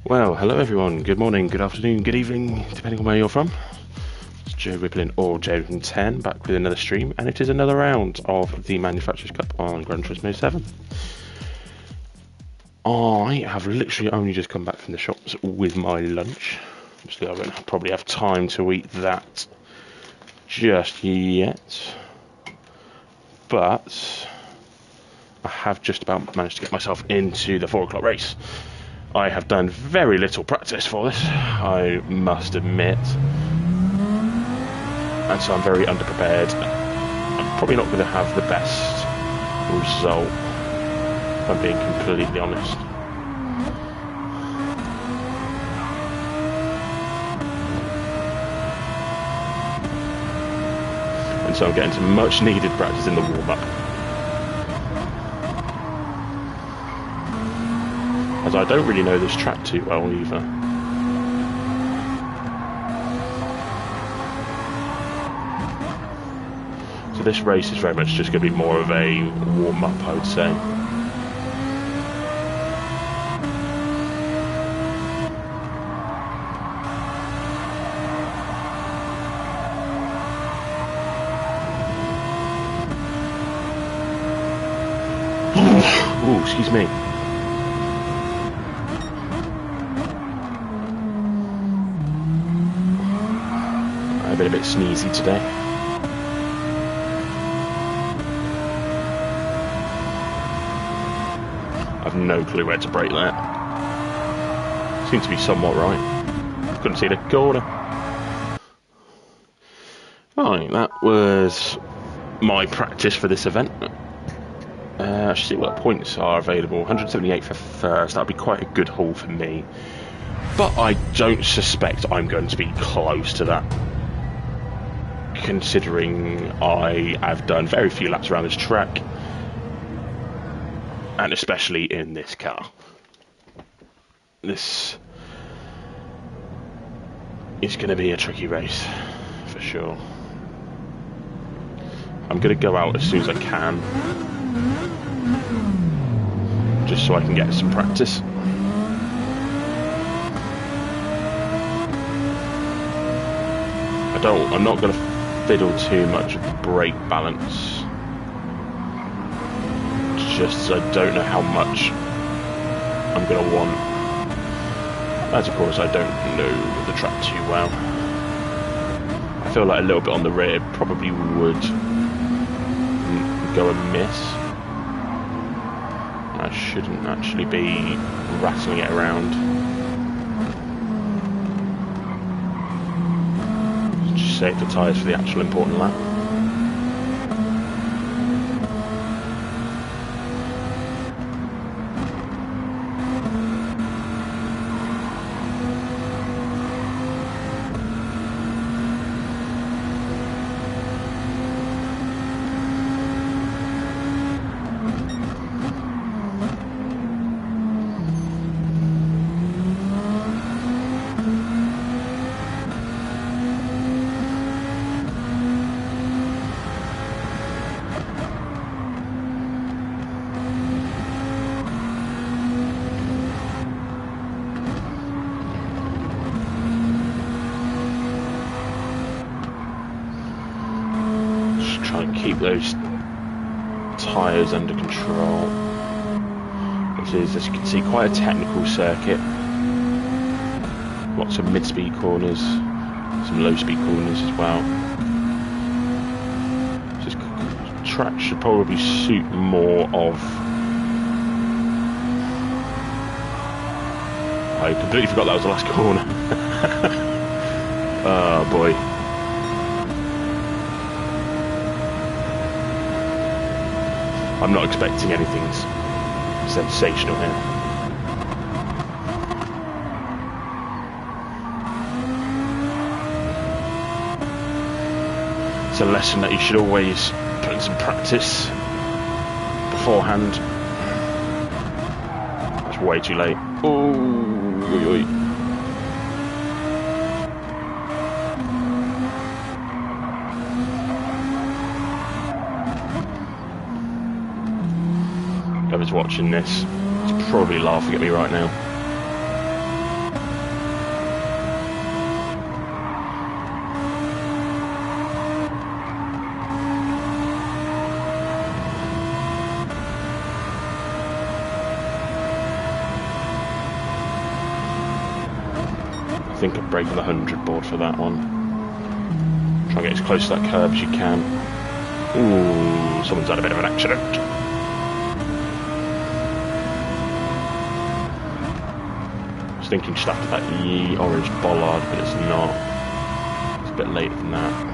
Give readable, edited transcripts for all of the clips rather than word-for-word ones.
Well, hello everyone, good morning, good afternoon, good evening, depending on where you're from. It's Joe Rippling or Joe10 back with another stream, and it is another round of the Manufacturers Cup on Gran Turismo 7. I have literally only just come back from the shops with my lunch. Obviously I won't probably have time to eat that just yet, but I have just about managed to get myself into the 4 o'clock race. I have done very little practice for this, I must admit, and so I'm very underprepared. I'm probably not going to have the best result, if I'm being completely honest. And so I'm getting some much needed practice in the warm-up, as I don't really know this track too well either. So this race is very much just going to be more of a warm-up, I would say. Ooh, excuse me. I've been a bit sneezy today. I've no clue where to brake there. Seems to be somewhat right. Couldn't see the corner. Right, that was my practice for this event. I should see what points are available. 178 for first. That'd be quite a good haul for me. But I don't suspect I'm going to be close to that, considering I have done very few laps around this track, and especially in this car. This is going to be a tricky race, for sure. I'm going to go out as soon as I can, just so I can get some practice. I'm not going to fiddle too much with the brake balance, just as I don't know how much I'm going to want, as of course I don't know the track too well. I feel like a little bit on the rear probably would go amiss. I shouldn't actually be rattling it around. Just save the tyres for the actual important lap. Try and keep those tyres under control. It is, as you can see, quite a technical circuit. Lots of mid-speed corners, some low-speed corners as well. This track should probably suit more of... I completely forgot that was the last corner. Oh boy. I'm not expecting anything sensational here. It's a lesson that you should always put in some practice beforehand. That's way too late. Ooh, Whoever's watching this is probably laughing at me right now. think I'd break the 100 board for that one. Try and get as close to that curb as you can. Ooh, someone's had a bit of an accident. I was thinking just after that orange bollard, but it's not. It's a bit later than that.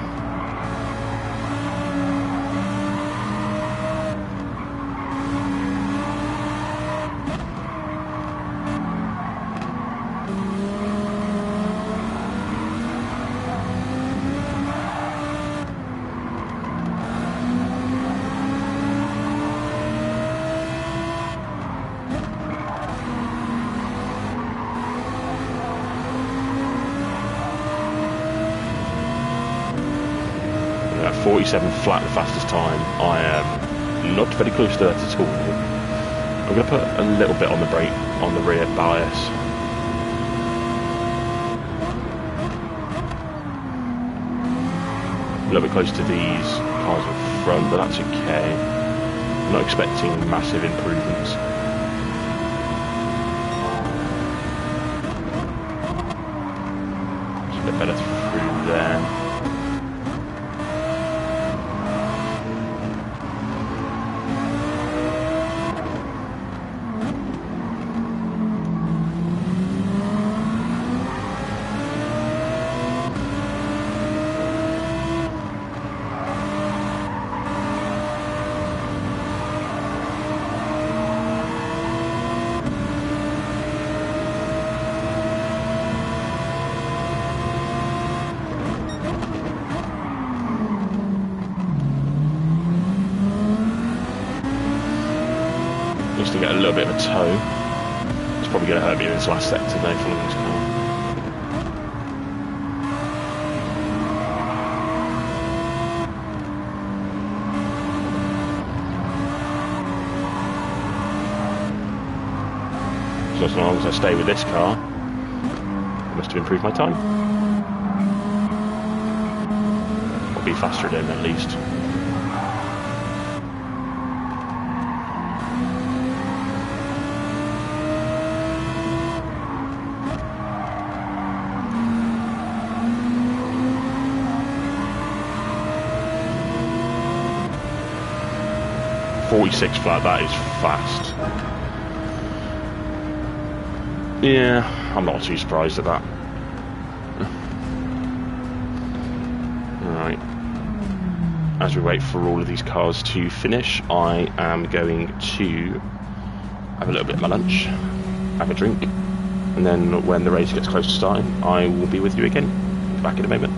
At 47 flat, the fastest time. I am not very close to that at all. I'm going to put a little bit on the brake, on the rear bias. A little bit close to these cars in front, but that's okay. I'm not expecting massive improvements. It's a bit better through there. Just to get a little bit of a toe. It's probably going to hurt me in this last sector though, following this car. So as long as I stay with this car, I must have improved my time. I'll be faster than at least. .46 flat, that is fast. Yeah, I'm not too surprised at that. Alright. As we wait for all of these cars to finish, I am going to have a little bit of my lunch, have a drink, and then when the race gets close to starting, I will be with you again. Back in a moment.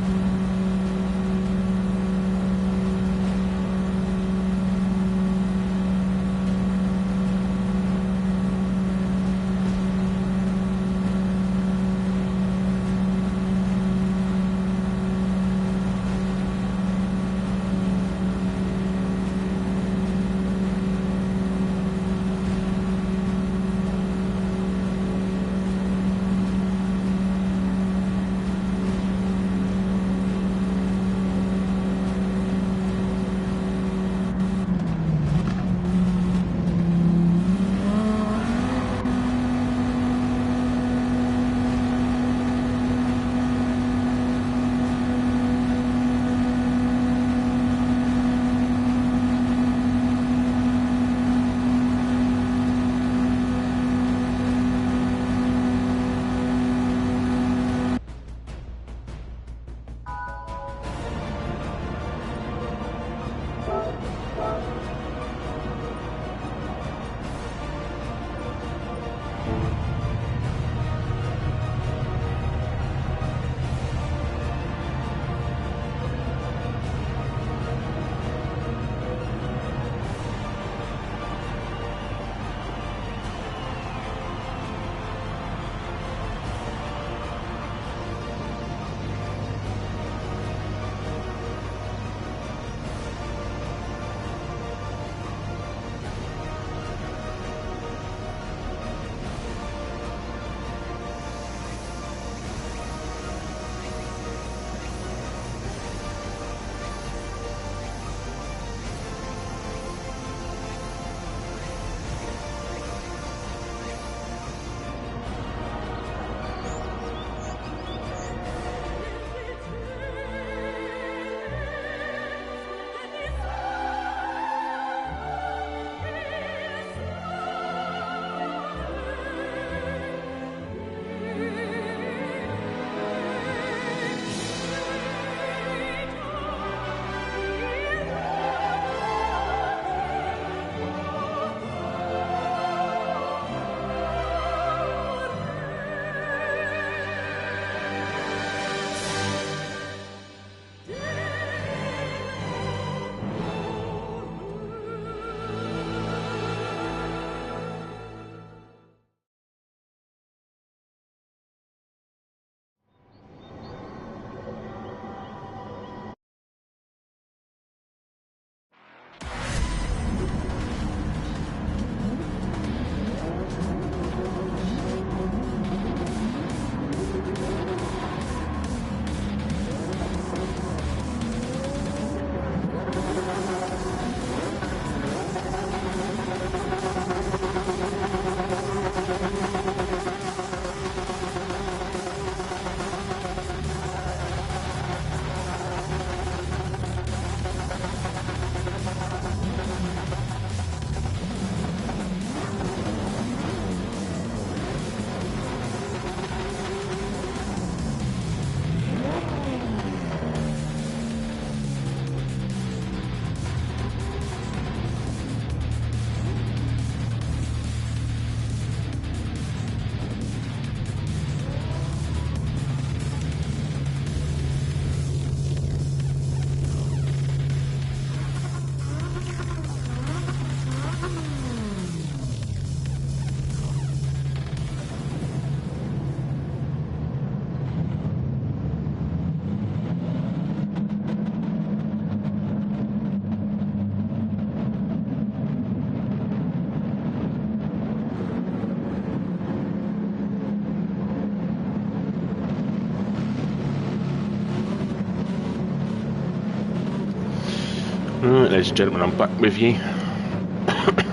Alright, ladies and gentlemen, I'm back with you,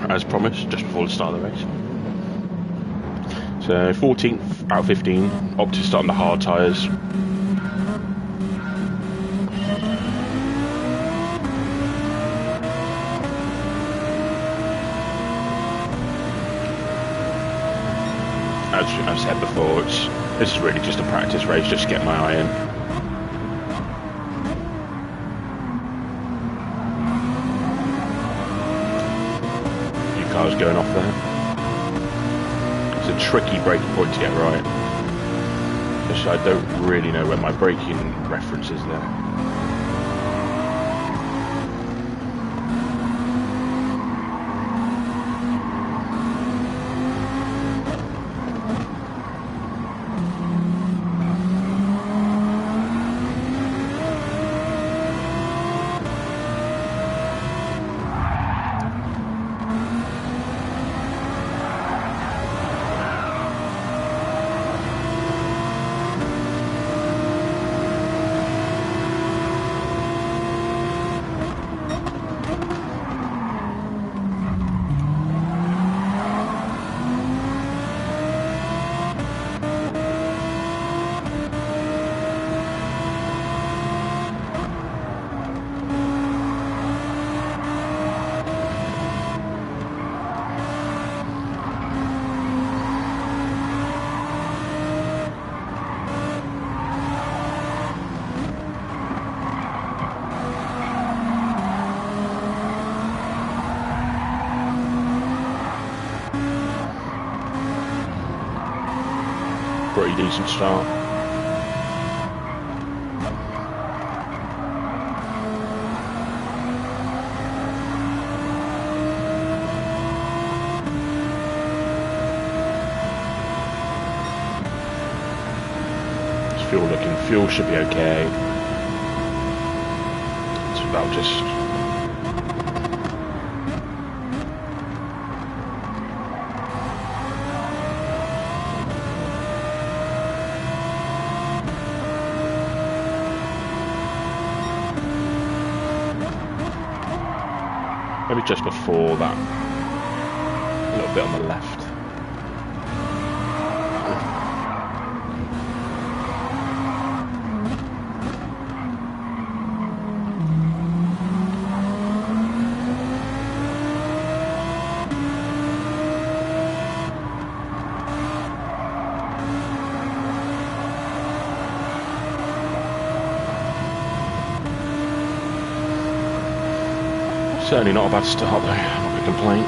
as promised, just before the start of the race. So, 14th out of 15, opted to start on the hard tyres. As I said before, this is really just a practice race, just to get my eye in. Cars going off there. It's a tricky braking point to get right. Especially I don't really know where my braking reference is there. Pretty decent start. Fuel should be okay. It's about just maybe just before that, a little bit on the left. Certainly not a bad start though, I'm not going to complain.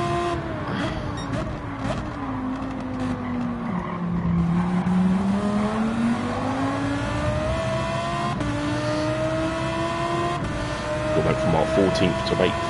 We went from what, 14th to 8th.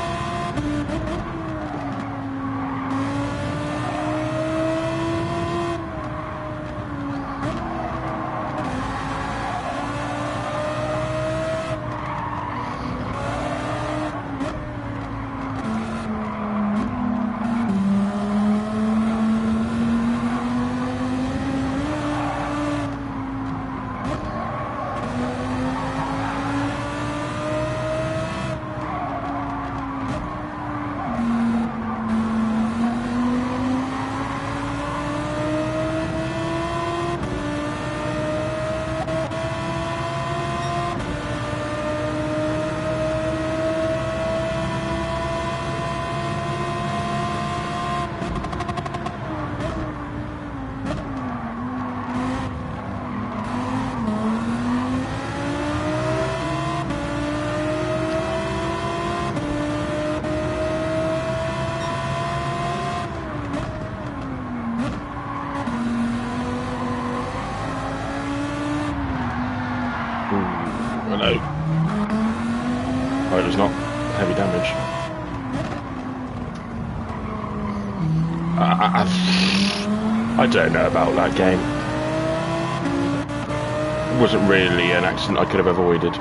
No. Oh, it was not heavy damage. I don't know about that game. It wasn't really an accident I could have avoided.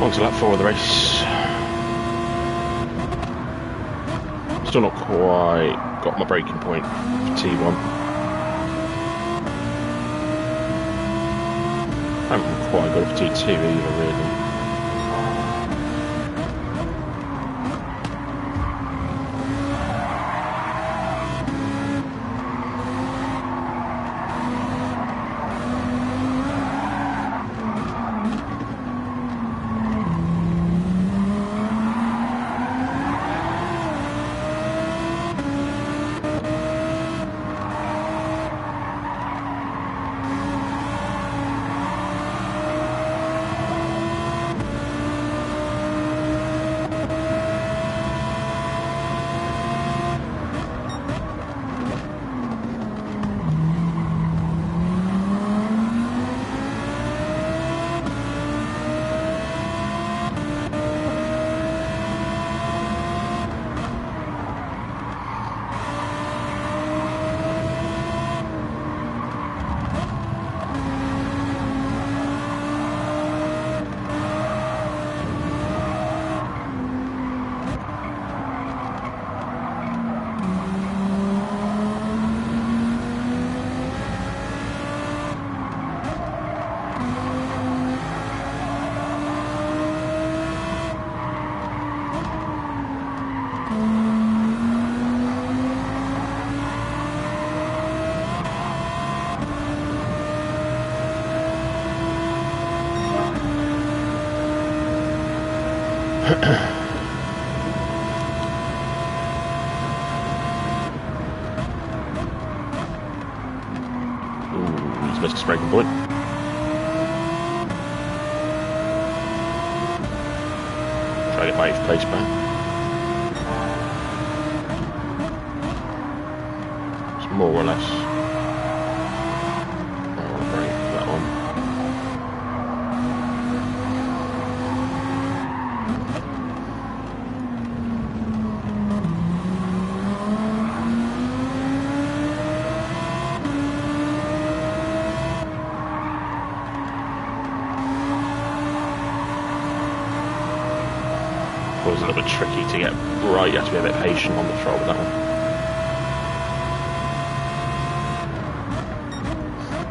On to lap 4 of the race. Still not quite got my braking point for T1. I haven't quite got it for T2 either, really. Ooh, he's missed his braking point. Try to get my 8th place back. It's more or less. I'll break that one. It was a little bit tricky to get right. You have to be a bit patient on the throttle with that one.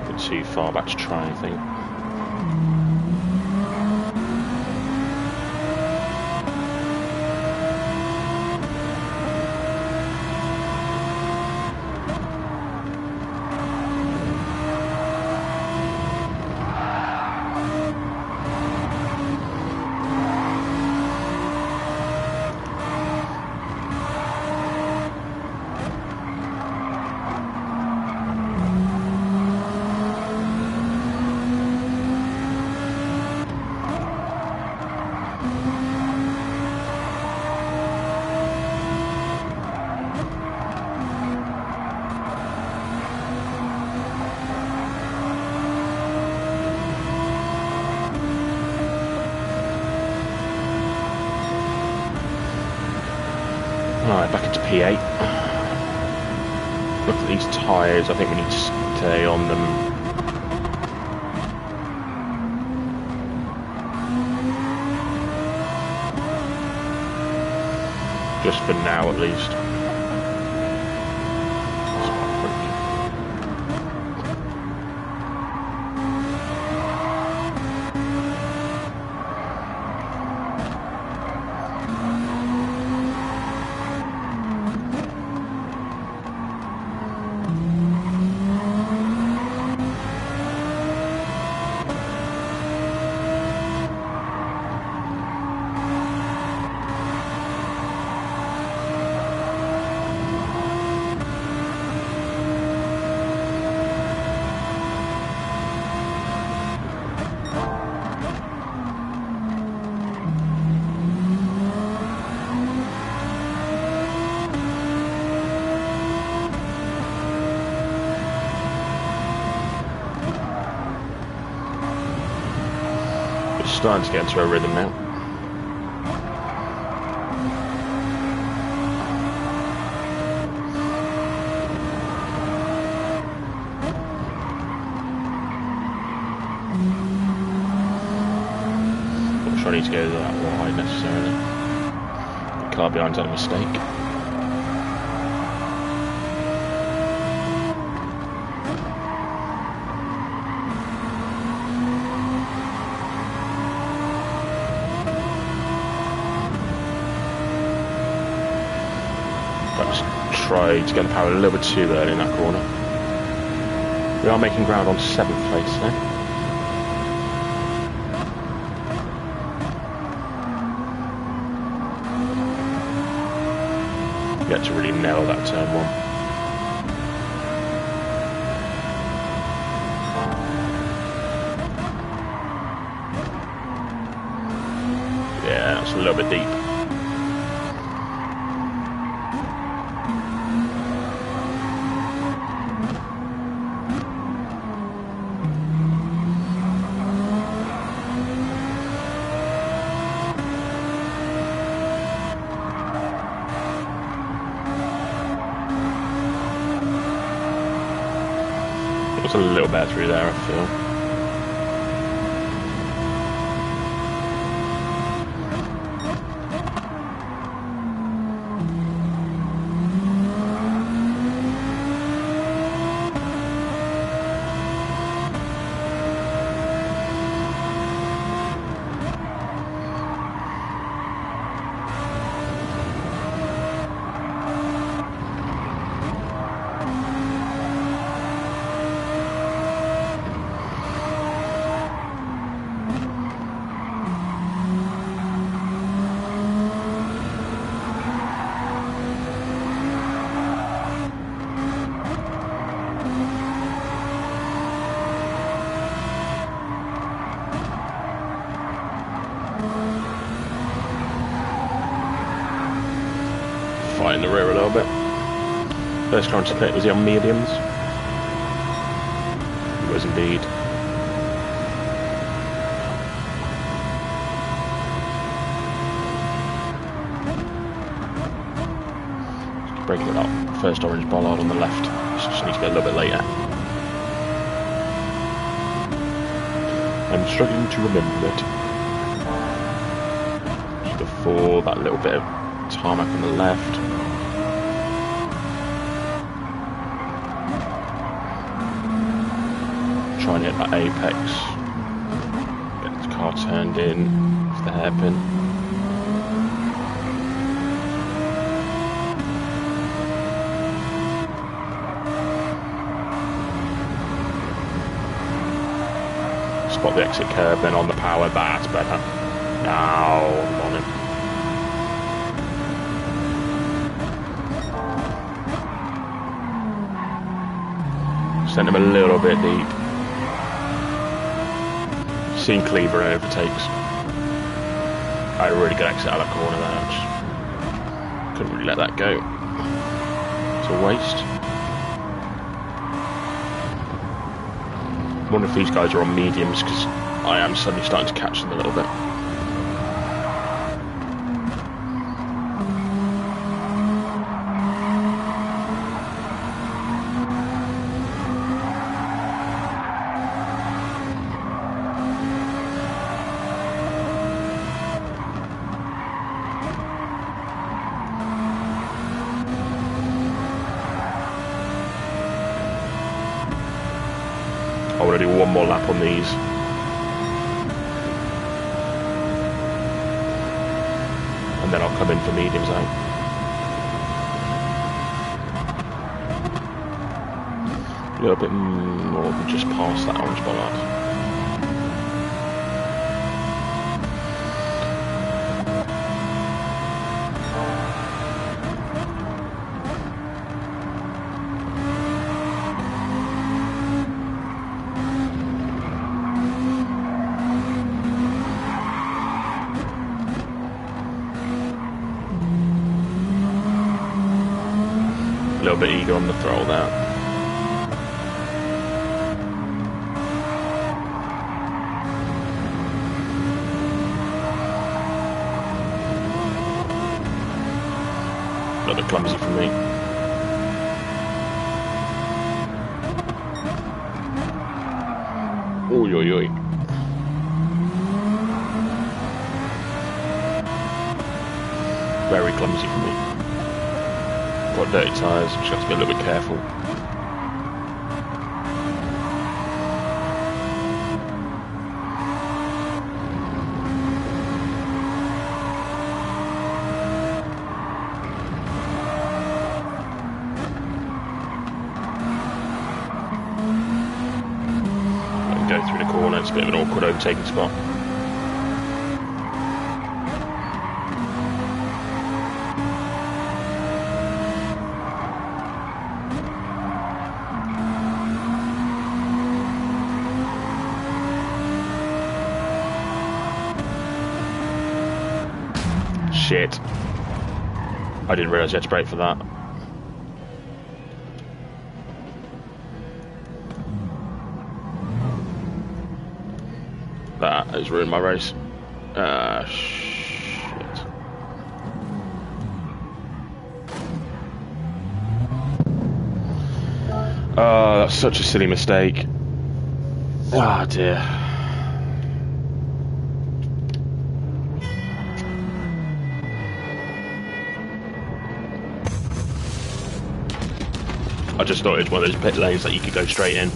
A bit too far back to try, I think. Alright, back into P8. Look at these tyres, I think we need to stay on them. Just for now, at least. Starting to get into a rhythm now. sure I need to go that wide necessarily. The car behind's had a mistake. Try to get the power a little bit too early in that corner. We are making ground on 7th place now. Yet to really nail that turn 1. Yeah, that's a little bit deep. A little better through there, I feel. In the rear a little bit. First car to pit was he on mediums? He was indeed. Breaking it up. First orange bollard on the left. Just need to go a little bit later. I'm struggling to remember it. Just before that little bit of tarmac on the left. Try and hit that apex. Get the car turned in with the hairpin. Spot the exit curve, then on the power. That's better. Now I'm on him. Sent him a little bit deep. Seen Cleaver overtakes. I had a really good exit out of that corner there. Just couldn't really let that go. It's a waste. Wonder if these guys are on mediums, because I am suddenly starting to catch them a little bit. I want to do one more lap on these. And then I'll come in for mediums out. A little bit more than just past that orange bollard. A little bit eager on the throttle there. A little bit clumsy for me. Oi, oi, oi. very clumsy for me. Got dirty tyres, just have to be a little bit careful. Go through the corner, it's a bit of an awkward overtaking spot. Shit. I didn't realise you had to brake for that. That has ruined my race. Shit. Oh, that's such a silly mistake. Ah, dear. I just thought it was one of those pit lanes that you could go straight in.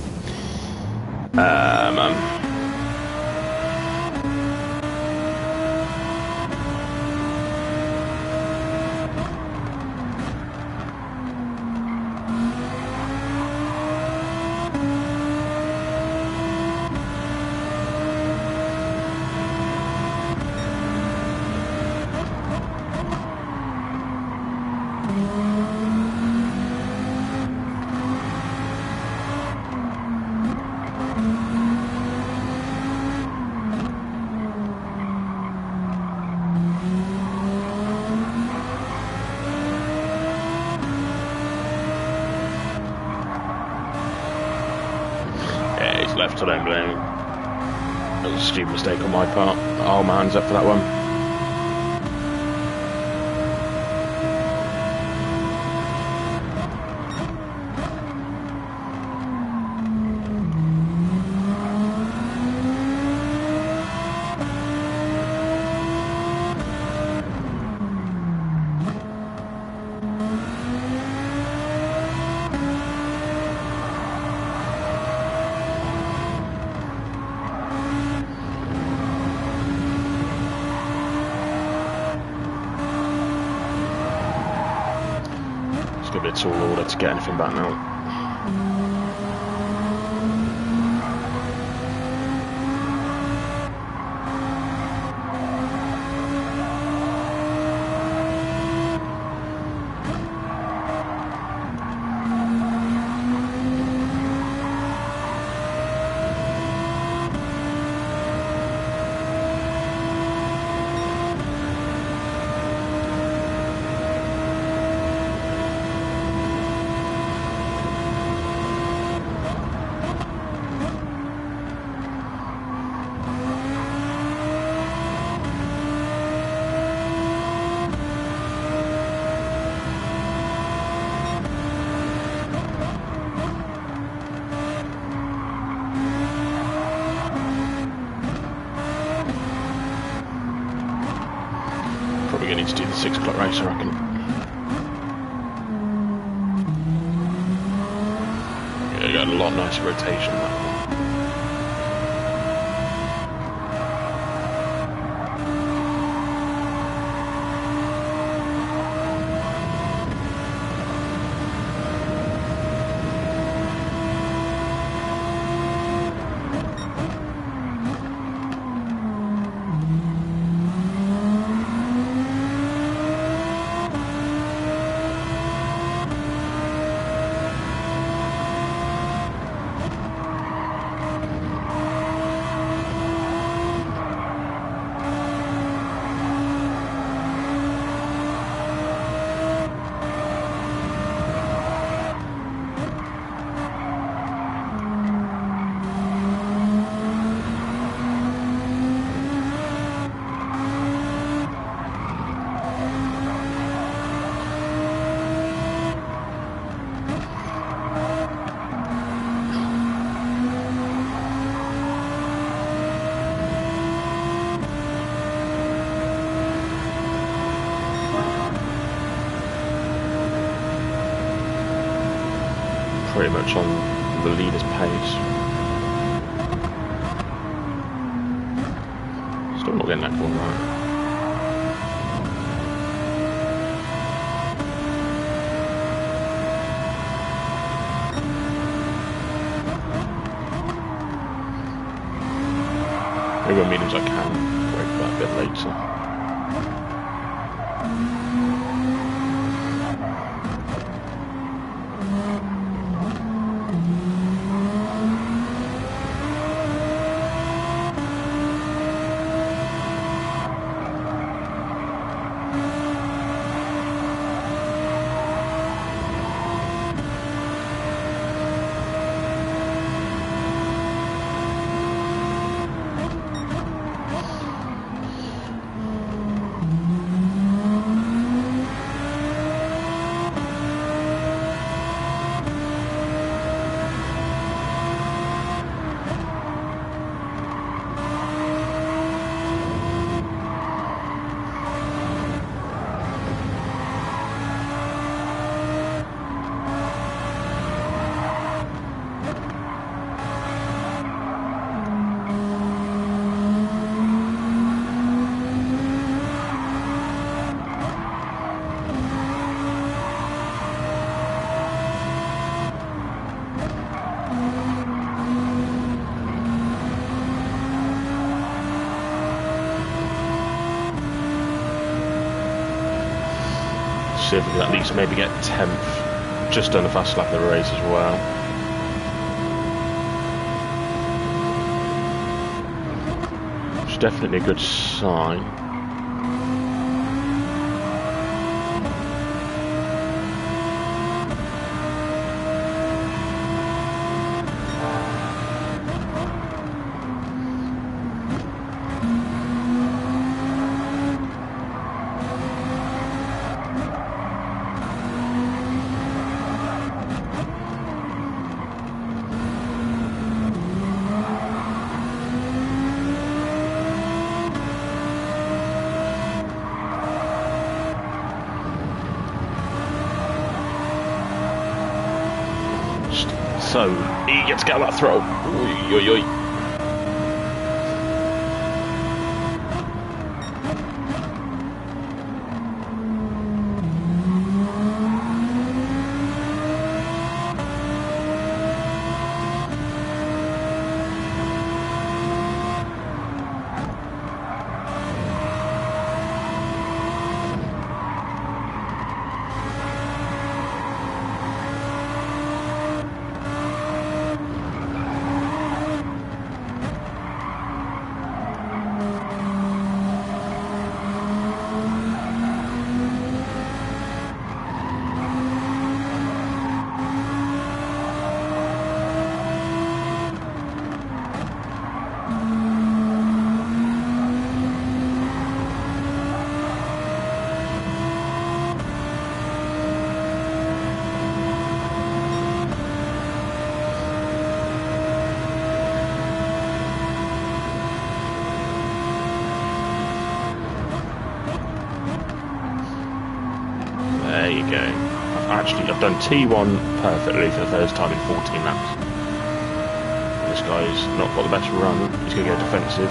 Left, I don't blame him. That was a stupid mistake on my part. Oh, my hand's up for that one. Give it a tall order to get anything back now. Probably going to need to do the 6 o'clock race, I reckon. Yeah, you got a lot nicer rotation on that one. pretty much on the leader's pace. Still not getting that corner right. Maybe on mediums I can break that a bit later. See if we can at least maybe get 10th, just on the fast lap of the race as well. Which is definitely a good sign. So, eager to get that throw. Oy, oy, oy. There you go. I've done T1 perfectly for the first time in 14 laps. This guy's not got the best run. He's going to go defensive.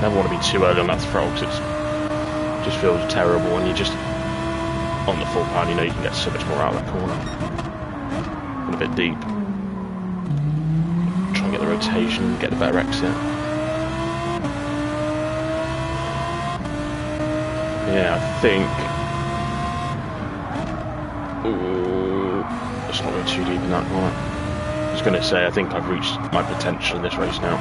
Never want to be too early on that throttle because it just feels terrible when you just on the full pound. You know you can get so much more out of that corner. And a bit deep. Try and get the rotation, get the better exit. Yeah, I think. Ooh, it's not going too deep in that corner. I was going to say I think I've reached my potential in this race now.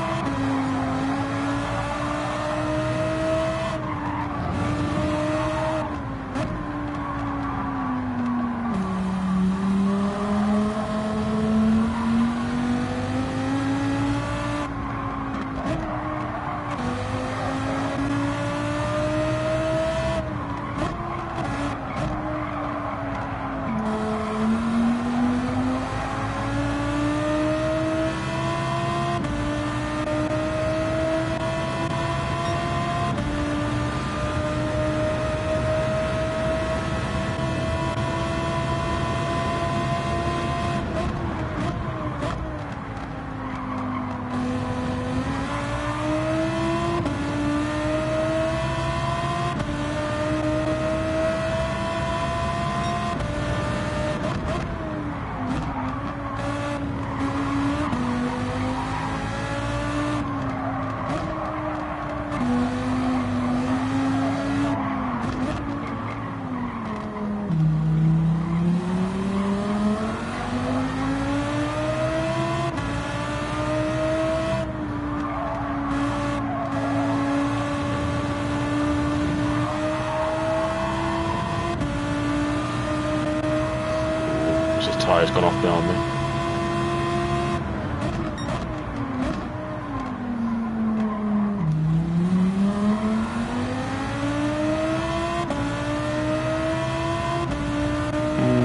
Tyre's gone off behind me.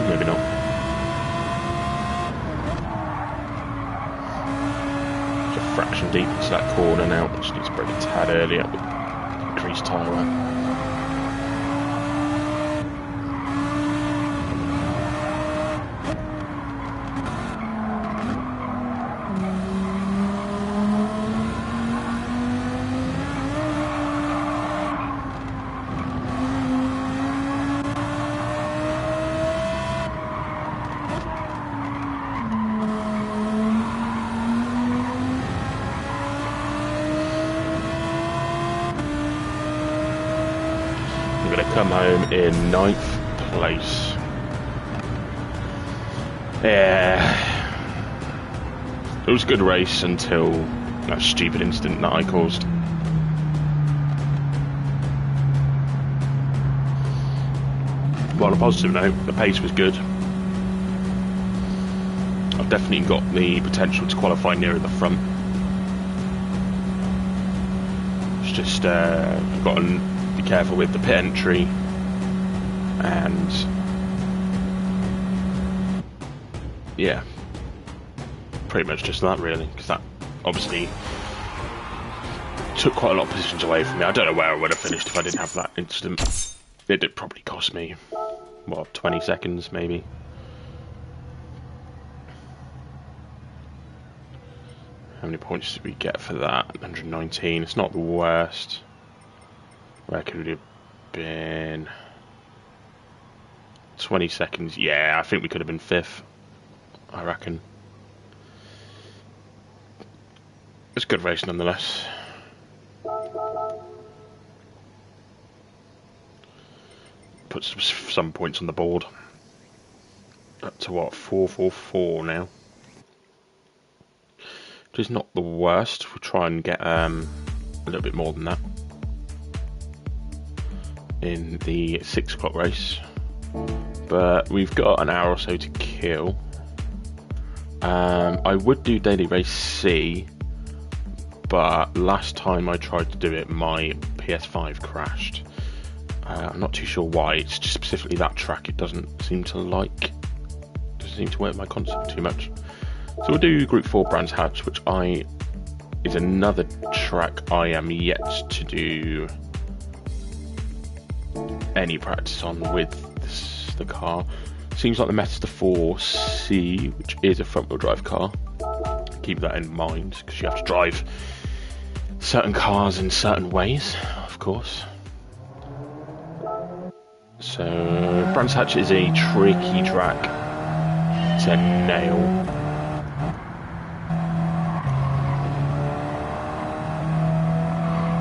Maybe not. Just a fraction deep into that corner now. Just need to break a tad earlier with increased tyre wear. Come home in 9th place. Yeah, it was a good race until that stupid incident that I caused. Well, on a positive note, the pace was good. I've definitely got the potential to qualify nearer the front. It's just I've got to be careful with the pit entry and yeah, pretty much just that really, because that obviously took quite a lot of positions away from me. I don't know where I would have finished if I didn't have that incident. It did probably cost me, what, 20 seconds maybe. How many points did we get for that? 119. It's not the worst. Where could it have been? 20 seconds. Yeah, I think we could have been 5th. I reckon. It's a good race nonetheless. Puts some points on the board. Up to what? 444 now. Which is not the worst. We'll try and get a little bit more than that in the 6 o'clock race. But we've got an hour or so to kill. I would do daily race C, but last time I tried to do it, my PS5 crashed. I'm not too sure why. It's just specifically that track. It doesn't seem to work with my console too much. So we'll do Group 4 Brands Hatch, which is another track I am yet to do any practice on with the car. Seems like the Mazda 4C, which is a front-wheel drive car. Keep that in mind, because you have to drive certain cars in certain ways, of course. So, Brands Hatch is a tricky track to nail.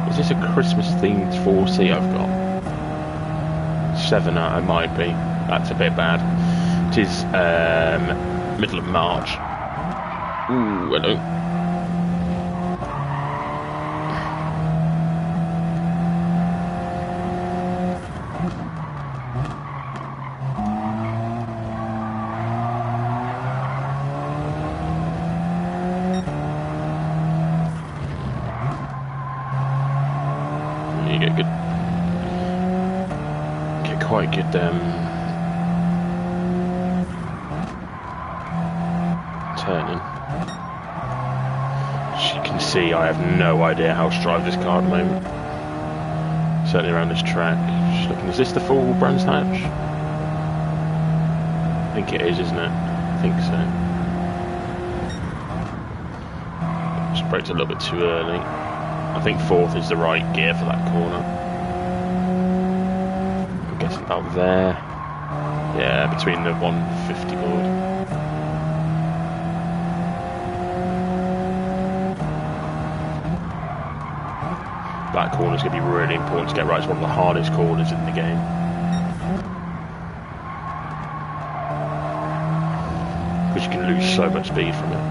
Is this a Christmas-themed 4C I've got? 7 out, it might be. That's a bit bad. It is middle of March. Ooh, hello. Quite good turning. As you can see, I have no idea how to drive this car at the moment. Certainly around this track. Just looking, is this the full Brands Hatch? I think it is, isn't it? I think so. Just braked a little bit too early. I think 4th is the right gear for that corner. About there, yeah, between the 150 board. That corner's going to be really important to get right. It's one of the hardest corners in the game. Because you can lose so much speed from it.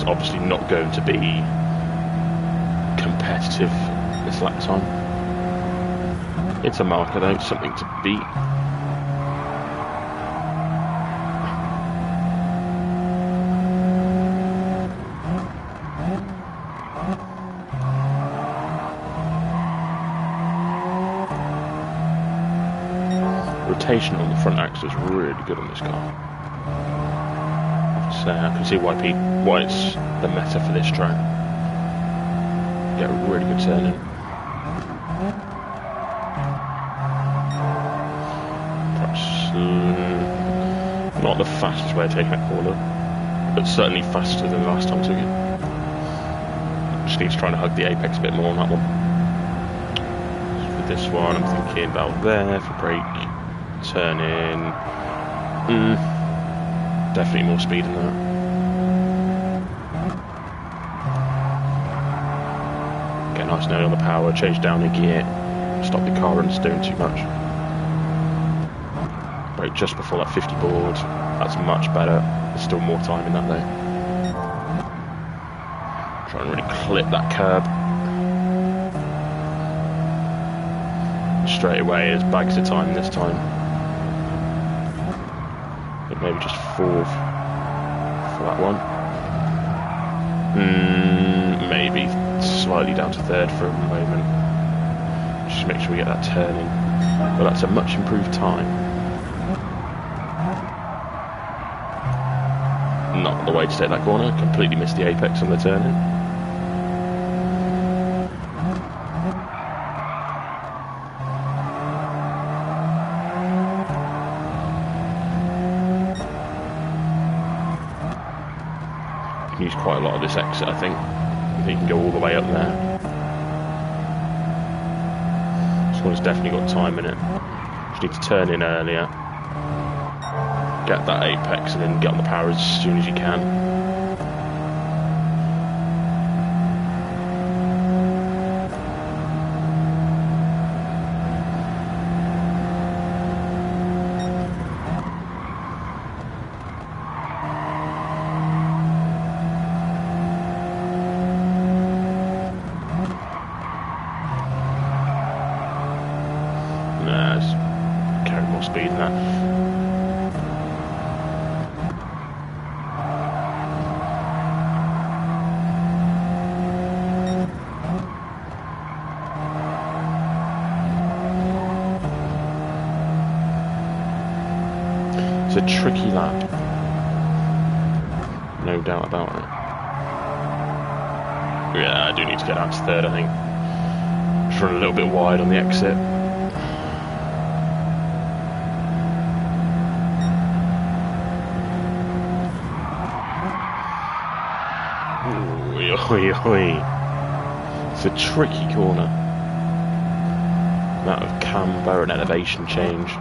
Obviously not going to be competitive this lap time. It's a marker though, something to beat. Rotation on the front axle is really good on this car. So I can see why it's the meta for this track. Get a really good turn in. Perhaps not the fastest way of taking that corner, but certainly faster than the last time I took it. Just need to try and hug the apex a bit more on that one. For this one, I'm thinking about there for brake, turn in. Definitely more speed than that. Get a nice nail on the power, change down the gear, stop the car and doing too much. Brake just before that 50 board, that's much better. There's still more time in that though. Try and really clip that curb. Straight away as bags of time this time. Maybe just 4th for that one. Maybe slightly down to 3rd for a moment. Just make sure we get that turn in. But that's a much improved time. Not the way to take that corner. Completely missed the apex on the turn in. Use quite a lot of this exit, I think. I think you can go all the way up there. This one's definitely got time in it. Just need to turn in earlier, get that apex, and then get on the power as soon as you can. Speed than that. It's a tricky lap, no doubt about it. Yeah, I do need to get out to 3rd, I think. just run a little bit wide on the exit. Oi, oi. It's a tricky corner. Amount of camber and elevation change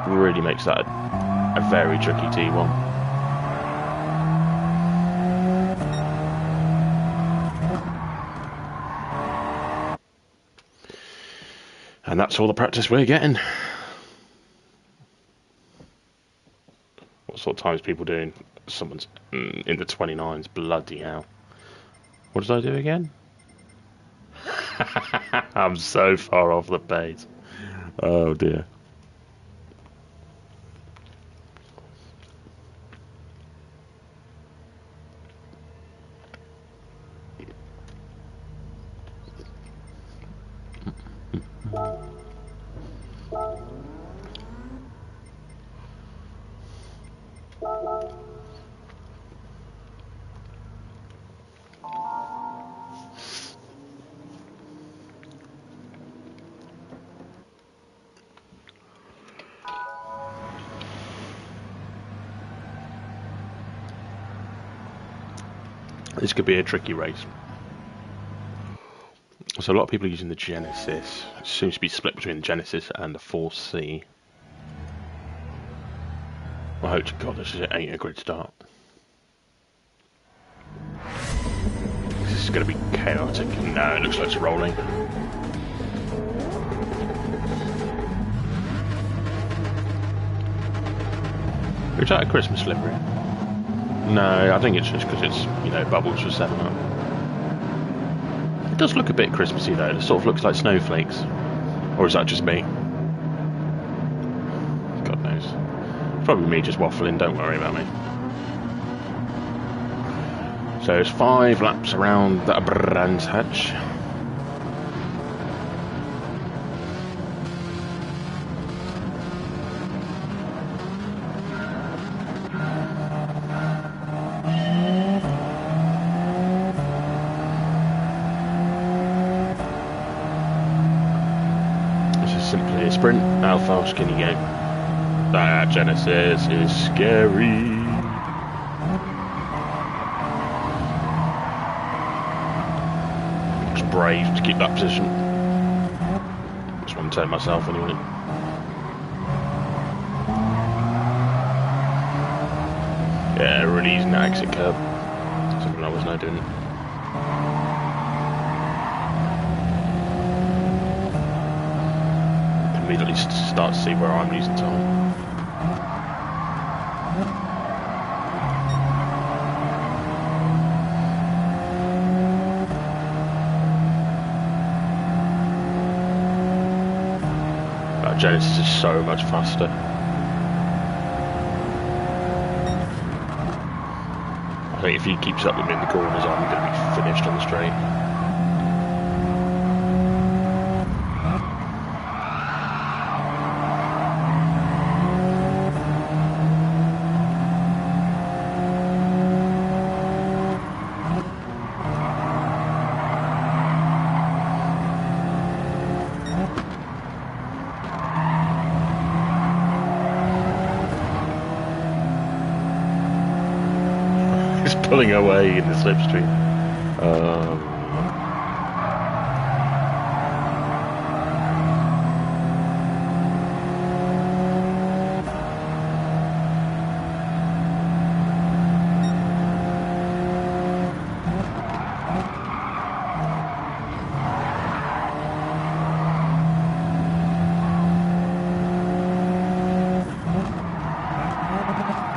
really makes that a very tricky T1. And that's all the practice we're getting. What sort of times people doing? Someone's in the 29s. Bloody hell. What did I do again? I'm so far off the pace. Oh dear. This could be a tricky race. So a lot of people are using the Genesis. It seems to be split between the Genesis and the 4C. I hope to God this ain't a grid start. This is going to be chaotic. No, it looks like it's rolling. Is that a Christmas livery? No, I think it's just because it's, you know, bubbles for 7-Up. It does look a bit Christmassy though. It sort of looks like snowflakes. Or is that just me? God knows. It's probably me just waffling, don't worry about me. So it's 5 laps around the Brands Hatch. Simply a sprint. How fast can you go? That Genesis is scary. Just brave to keep that position. That's what I'm telling myself anyway. Yeah, really easing that exit curve. Something I was now doing. Immediately start to see where I'm losing time. That Genesis is so much faster. I think if he keeps up with me in the corners, I'm going to be finished on the straight. Pulling away in the slipstream.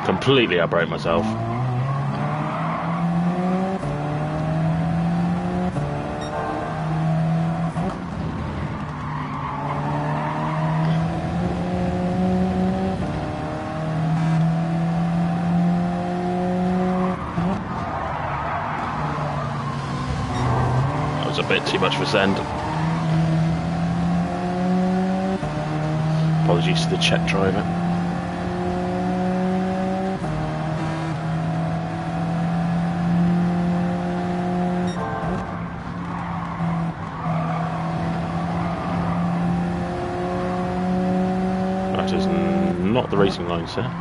Completely outbreak myself. A bit too much for send. Apologies to the Czech driver. That is not the racing line, sir.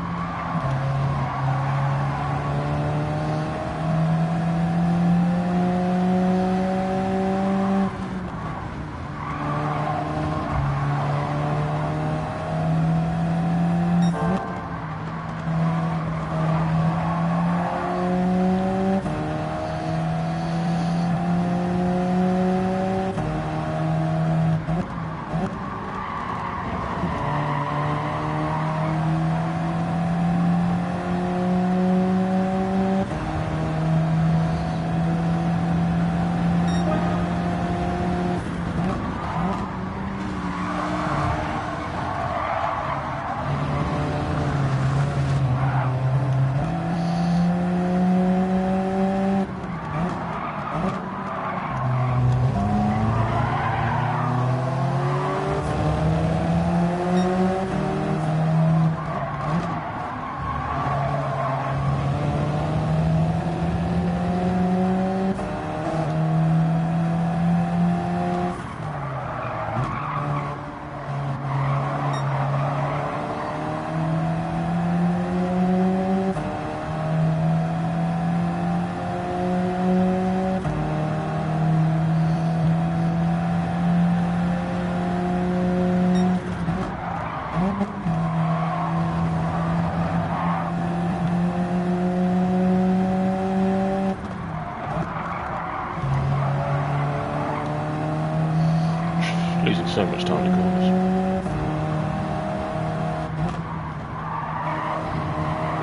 Losing so much time in corners.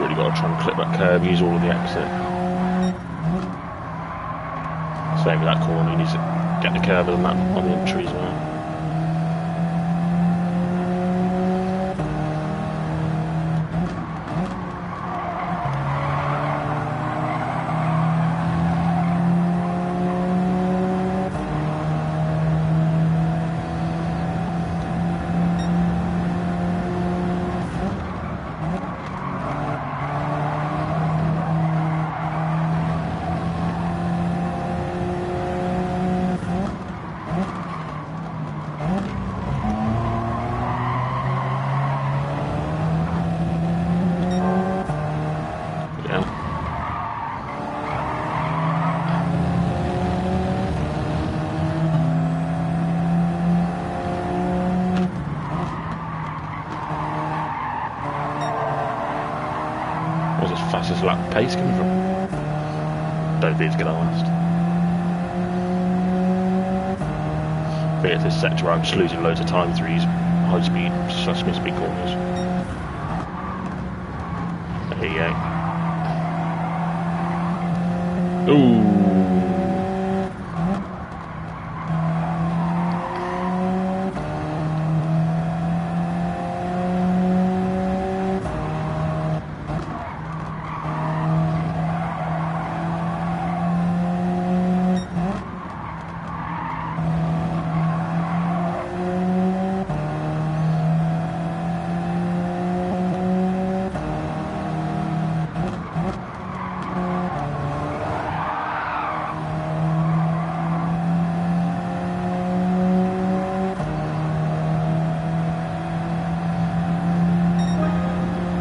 Really got to try and clip that curb, use all of the exit. Same with that corner, you need to get the curb on the entry as well. Where's this fastest lap pace coming from? Don't think it's going to last. I think it's this sector where I'm just losing loads of time through these high speed, speed corners. There you go. Ooh.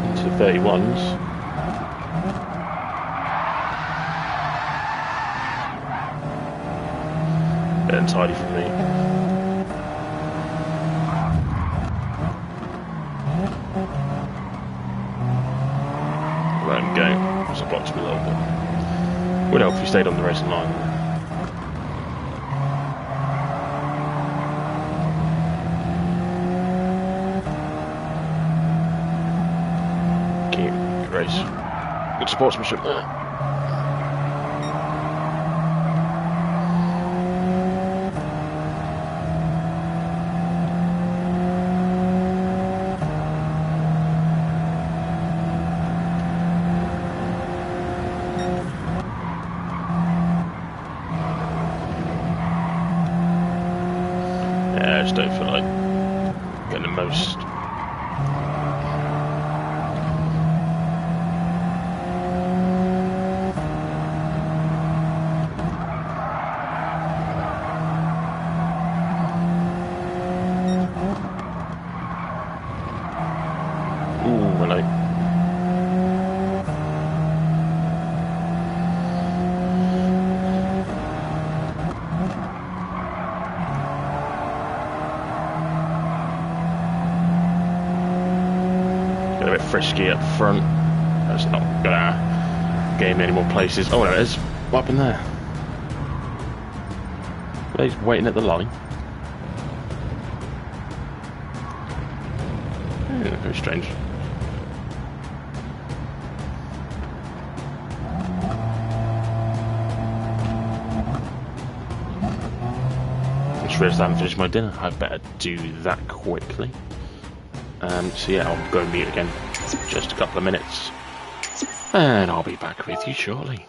Into 31s. Bit untidy from me. Let him go. Just blocked him a little bit. Would help if he stayed on the racing line. Race. Good sportsmanship there. Yeah, I just don't feel like getting the most. Ooh, hello. Get a bit frisky up front. That's not gonna gain me any more places. Oh, there it is. What happened there? He's waiting at the line. Yeah, very strange. I just realised I haven't finished my dinner. I better do that quickly. So yeah, I'll go meet again. Just a couple of minutes. And I'll be back with you shortly.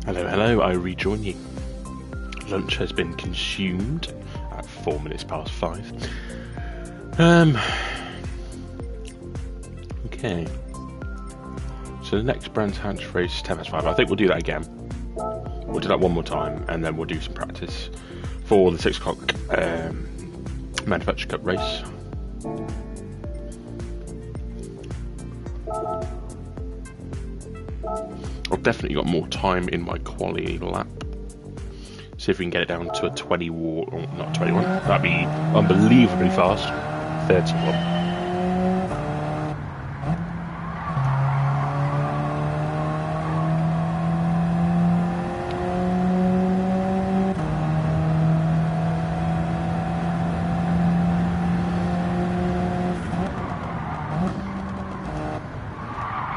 Hello, hello, I rejoin you. Lunch has been consumed at 4 minutes past 5. Okay. So the next Brands Hatch race, 10 past 5. I think we'll do that again. We'll do that one more time, and then we'll do some practice for the 6 o'clock Manufacturers Cup race. I've definitely got more time in my quali lap. See if we can get it down to a 20 or not 21. That'd be unbelievably fast. 31.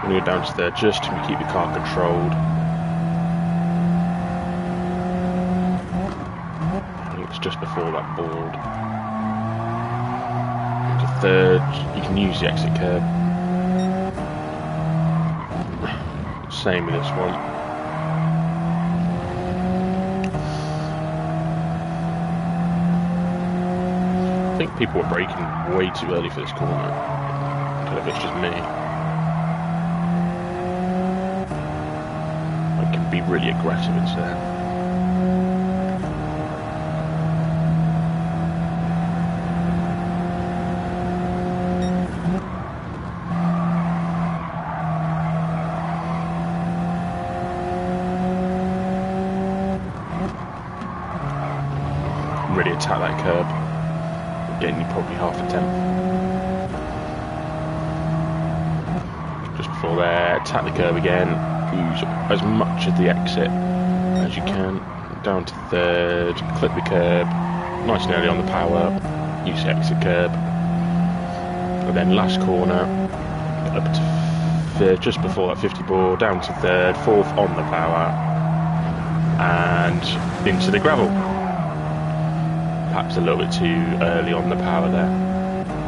I'm going to go down to there just to keep the car controlled. I think it's just before that board. To third, you can use the exit curb. Same with this one. I think people were braking way too early for this corner. I don't know if it's just me. I can be really aggressive instead. Really attack that curb. Getting you probably half a tenth. Just before there, attack the curb again. Use as much of the exit as you can. Down to third, clip the curb, nice and early on the power. Use the exit curb. And then last corner, up to third, just before that 50 ball, down to third, fourth on the power, and into the gravel. Perhaps a little bit too early on the power there.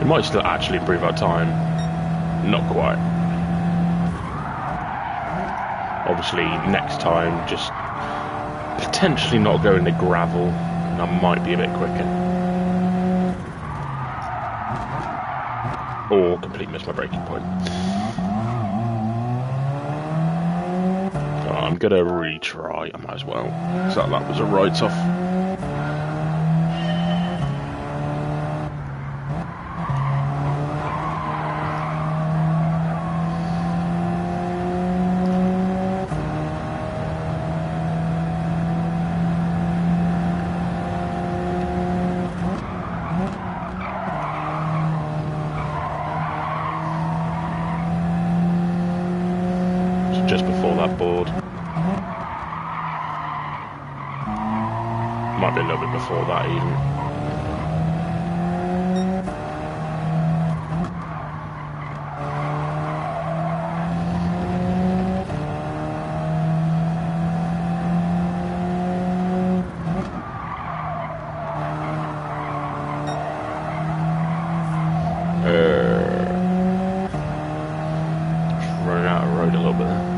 It might still actually improve our time. Not quite. Obviously, next time, just potentially not go in the gravel, and I might be a bit quicker. Or completely miss my braking point. Oh, I'm gonna retry, I might as well. So that was a write-off. Just before that board. Might be a little bit before that even. Just running out of road a little bit there.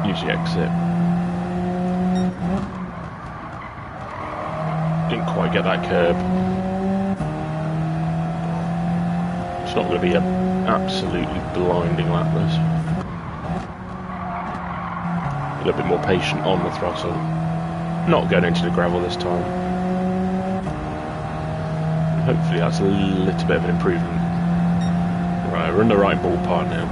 Use the exit. Didn't quite get that curb. It's not going to be an absolutely blinding lap this. A little bit more patient on the throttle. Not going into the gravel this time. Hopefully that's a little bit of an improvement. Right, we're in the right ballpark now.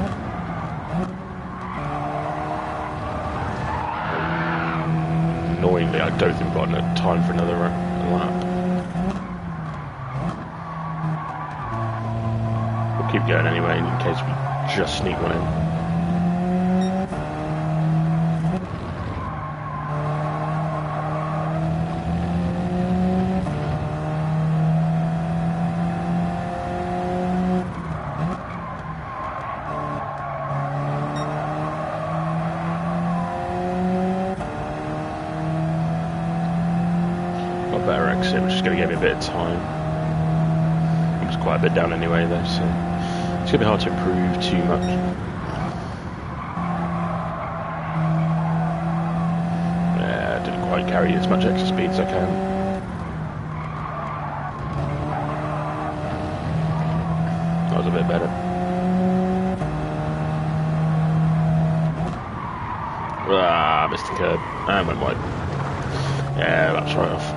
Annoyingly, I don't think we've got enough time for another lap. We'll keep going anyway, in case we just sneak one in. Better exit, which is going to give me a bit of time. I was quite a bit down anyway though, so it's going to be hard to improve too much. Yeah, I didn't quite carry as much extra speed as I can. That was a bit better. Ah, missed the curb and went wide. Yeah, that's right off.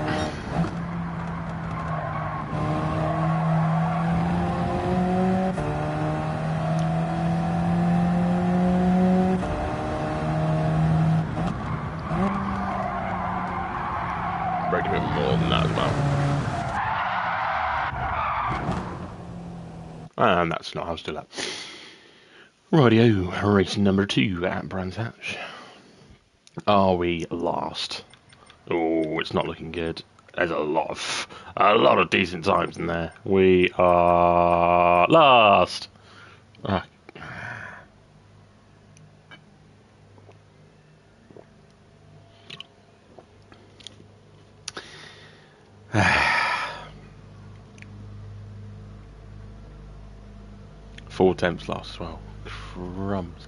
bit more than that as well. And that's not how to do that. Rightio, race number 2 at Brands Hatch. Are we last? Oh, it's not looking good. There's a lot of decent times in there. We are last. Ah. Four attempts last as well. Crumbs.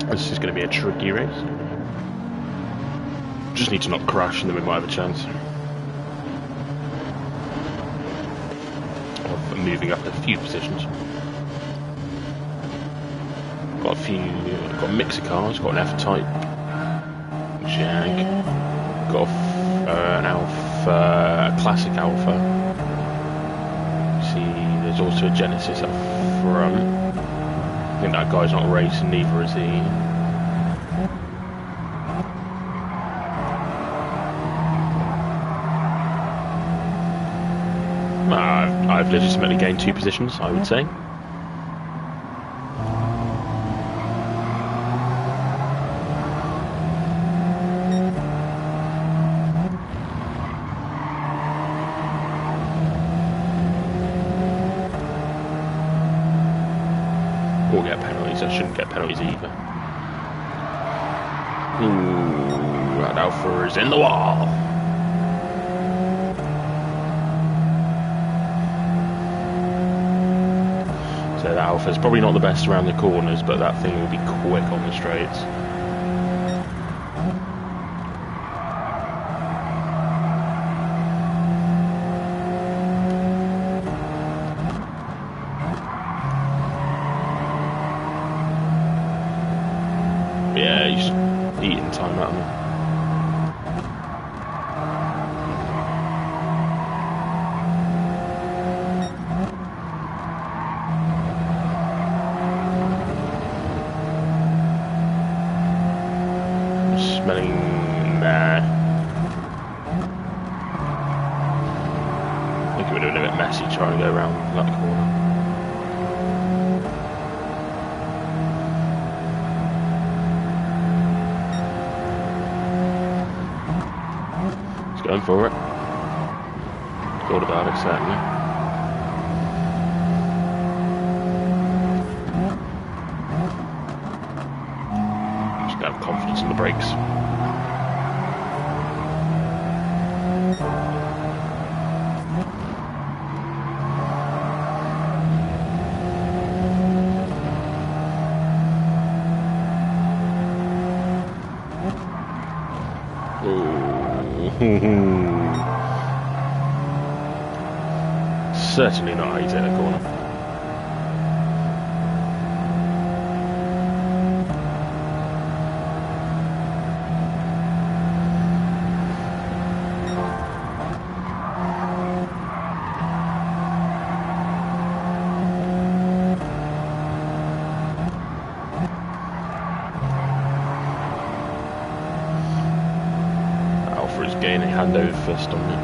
This is going to be a tricky race. Just need to not crash and then we might have a chance of moving up a few positions. Got a mix of cars, got an F-Type Jag, got an Alpha, a Classic Alpha. See, there's also a Genesis up front. I think that guy's not racing, neither is he. I've legitimately gained 2 positions, I would say. We'll get penalties, I shouldn't get penalties either. Ooh, that Alpha is in the wall. So that Alpha's probably not the best around the corners, but that thing will be quick on the straights. Yeah, he's eating time out of me. Smelling there. I think it would have been a bit messy trying to go around that corner. He's going for it. Thought about it, certainly. Just gotta have confidence in the brakes. Certainly not how you take that corner. Alpha is gaining handover first on me.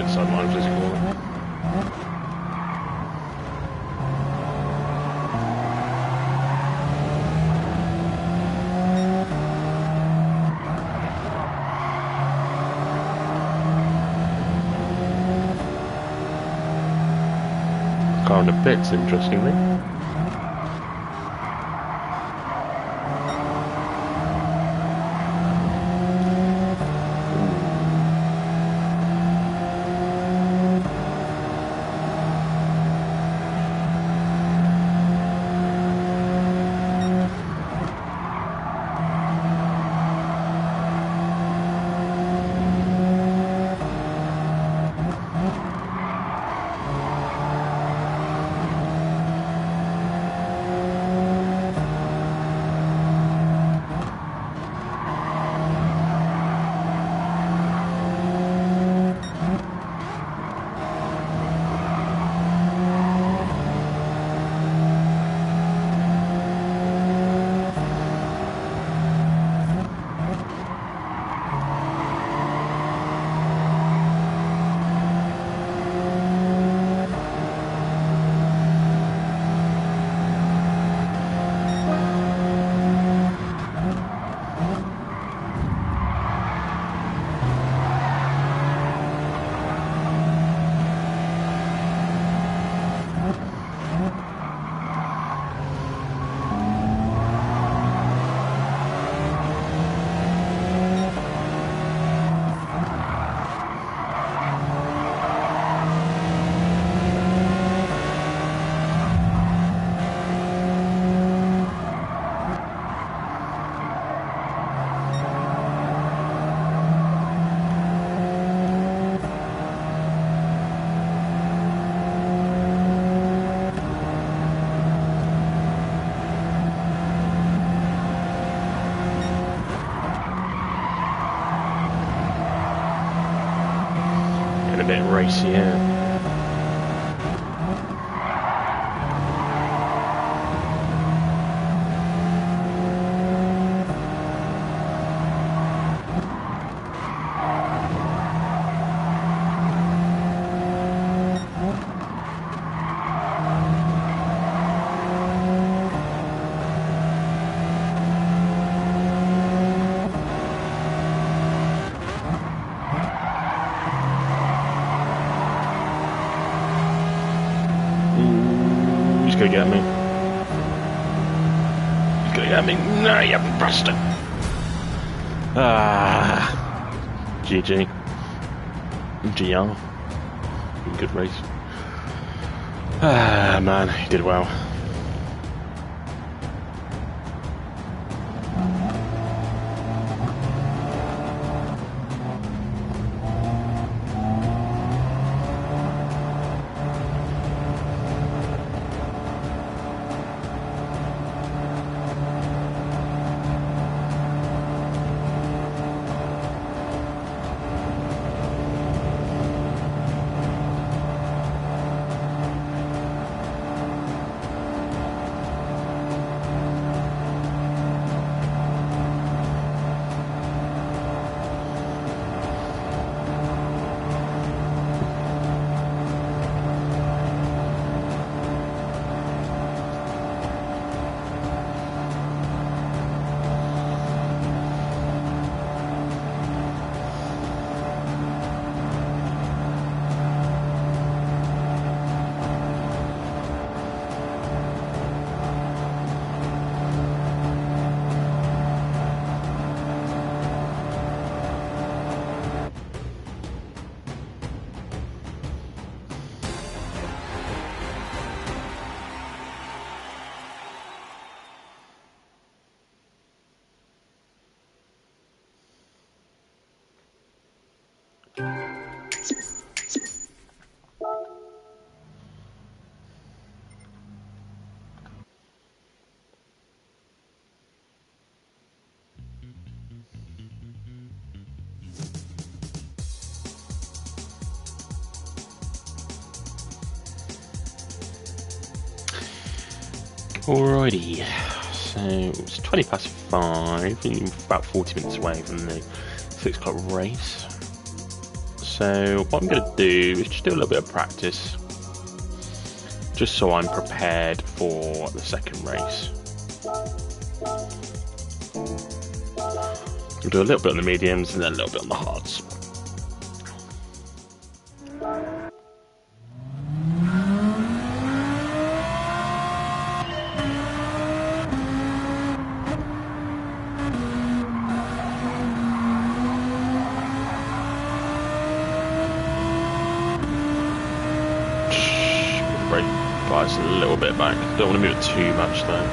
inside my own physical limit. Car on the bits, interestingly. A bit racy, yeah. He's gonna get me. He's gonna get me. No, you bastard. Ah. GG. GR. Good race. Ah, man, he did well. Alrighty, so it's 20 past 5, and about 40 minutes away from the 6 o'clock race. So what I'm going to do is just do a little bit of practice, just so I'm prepared for the second race. We'll do a little bit on the mediums and then a little bit on the hards. Bias a little bit back. Don't want to move it too much though.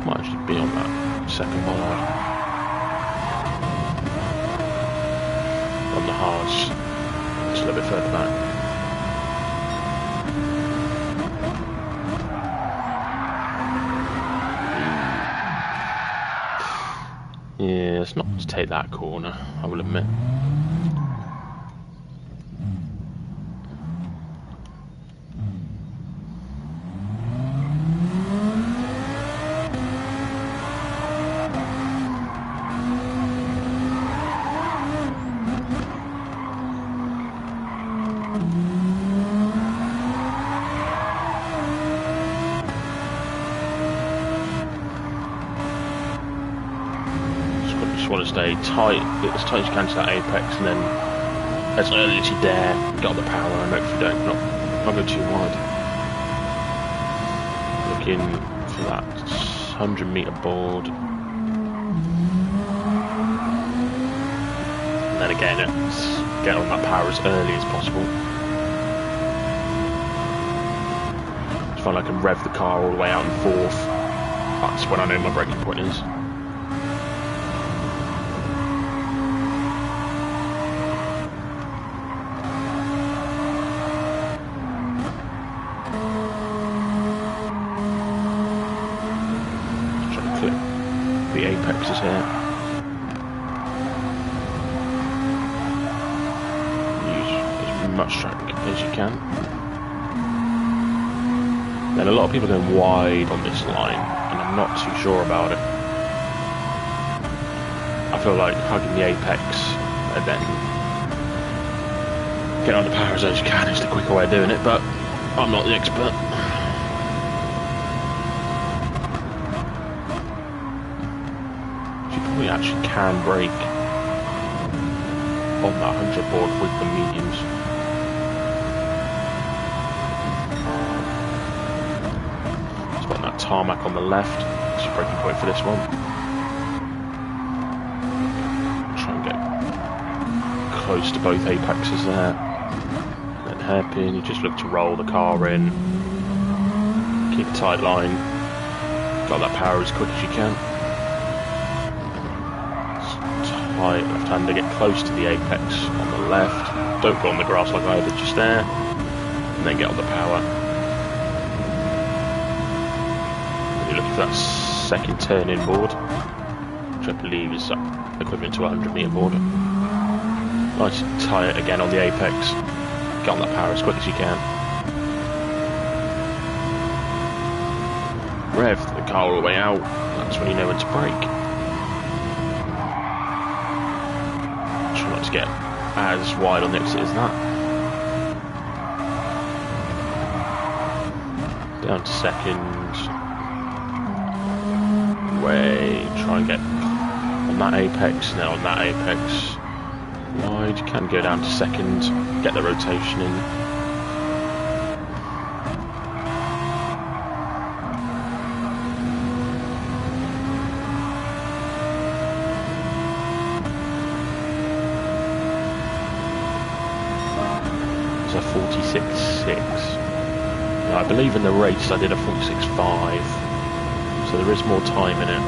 Might actually be on that second bollard. On the hards, just a little bit further back. Yeah, it's not to take that corner, I will admit. Want to stay tight, as tight as you can to that apex, and then as early as you dare, get on the power and hopefully don't not go too wide. Looking for that 100-meter board, and then again, it's get on that power as early as possible. Just find I can rev the car all the way out in fourth. That's when I know my braking point is. The apex is here. Use as much track as you can. Then a lot of people are going wide on this line, and I'm not too sure about it. I feel like hugging the apex and then get on the power as you can is the quicker way of doing it, but I'm not the expert. We actually can brake on that 100 board with the mediums. Just want that tarmac on the left. That's your braking point for this one. Try and get close to both apexes there. Then hairpin, you just look to roll the car in. Keep a tight line. Got that power as quick as you can. Right, left-hander, get close to the apex on the left. Don't go on the grass like I did just there. And then get on the power. You're looking for that second turn-in board, which I believe is equivalent to a 100-meter board. Nice and tight again on the apex. Get on that power as quick as you can. Rev the car all the way out. That's when you know when to brake. To get as wide on the exit as that. Down to second. Way. Try and get on that apex, and then on that apex wide. You can go down to second, get the rotation in. A 46.6. I believe in the race I did a 46.5, so there is more time in it.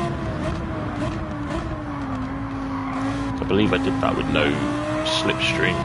I believe I did that with no slipstream.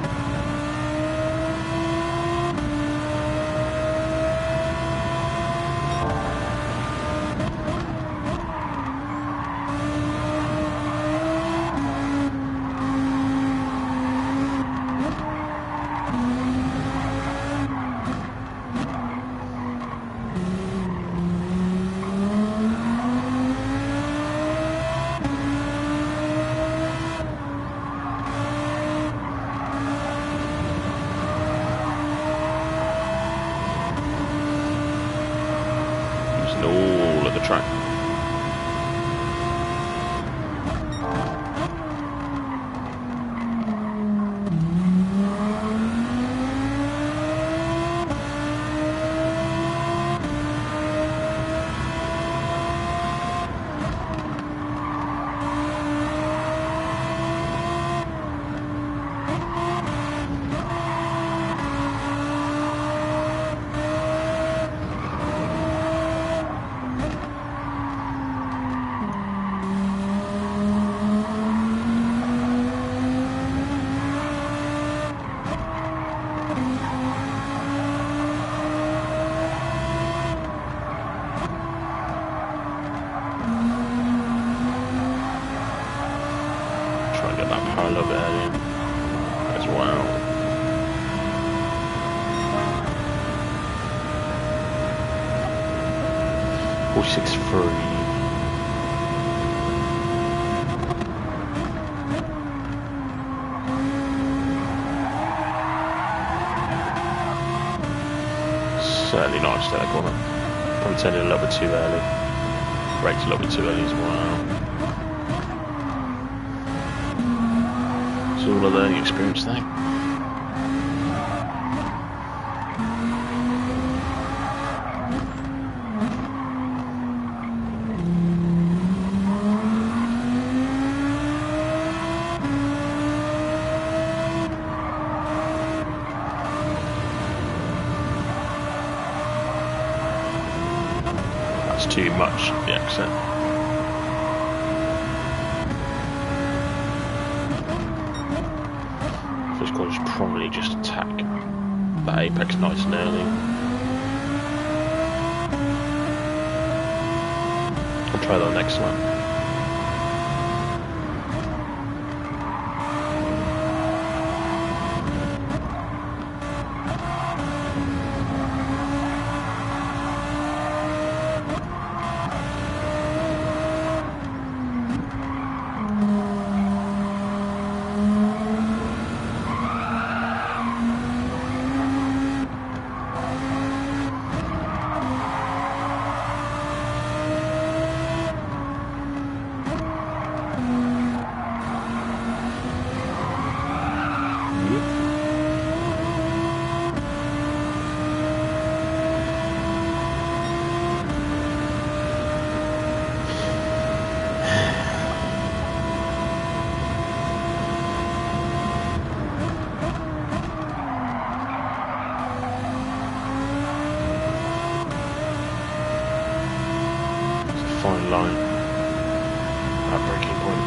get that power a little bit earlier as well. 46.3. Certainly not a stellar corner. Probably turning a little bit too early. Brakes a little bit too early as well. It's all a learning experience thing. Too much, the exit. First corner is probably just attack that apex nice and early. I'll try that next one. Fine line at braking point.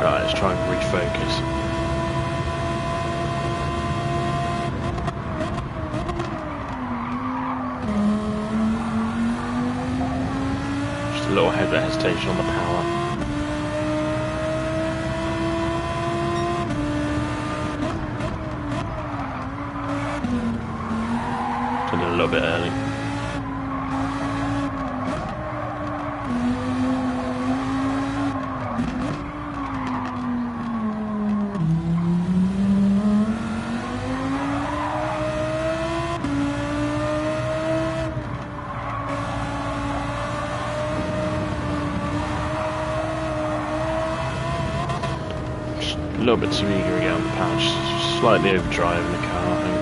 Right, let's try and refocus. Just a little head of hesitation on the power. Done it a little bit early. A little bit too eager again on the power, just slightly overdriving the car, I think.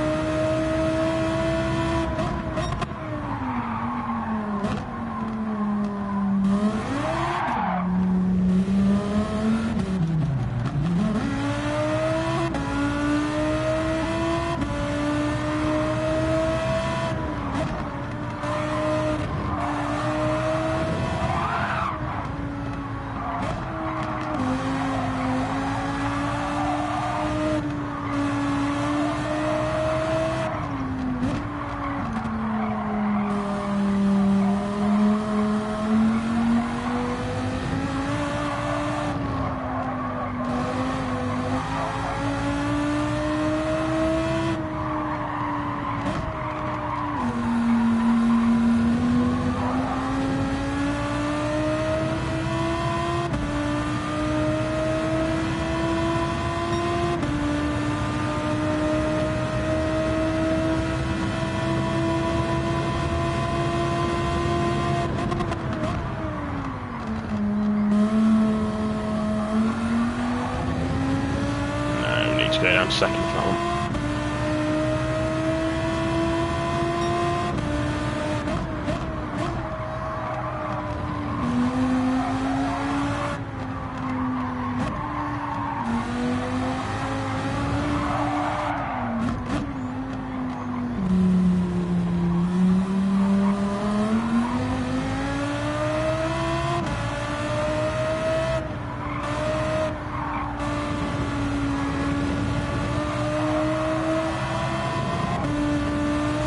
second for that one.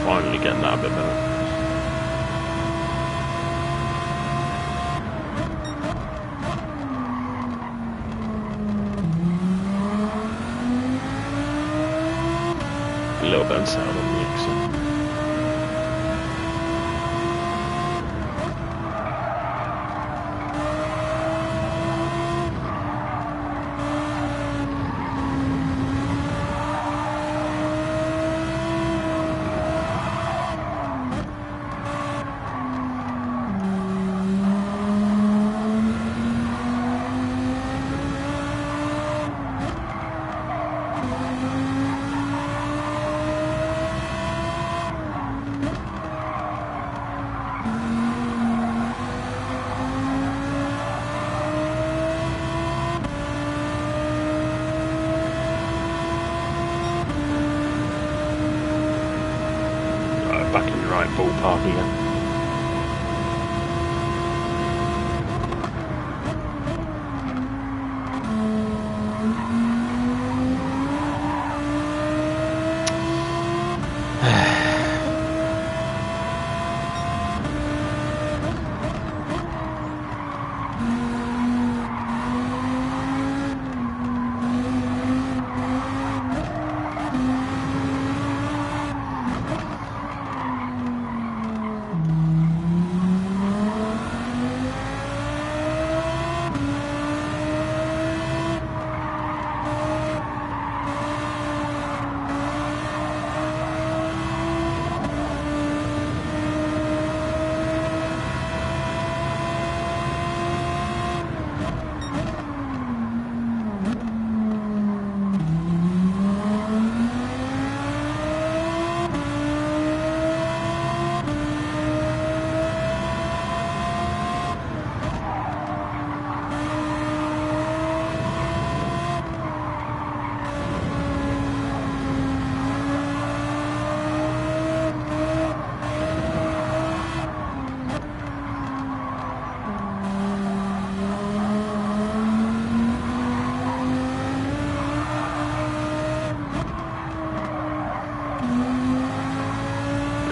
Finally getting that a bit better. A little bit unsettled on the exit. Back in the right ballpark again.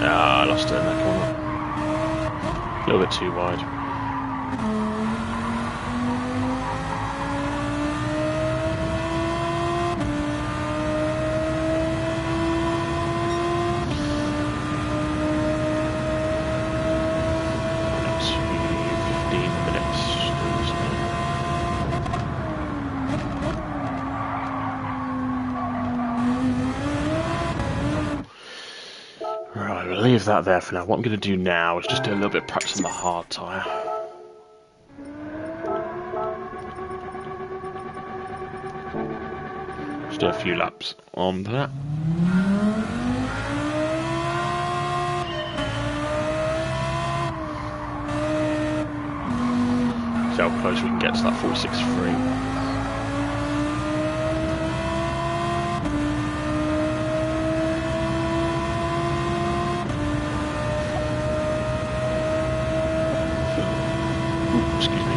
Ah, I lost it in that corner. A little bit too wide. Right, we'll leave that there for now. What I'm going to do now is just do a little bit of practice on the hard tyre. Just do a few laps on that. See how close we can get to that 46.3. Excuse me.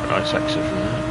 Nice exit from there.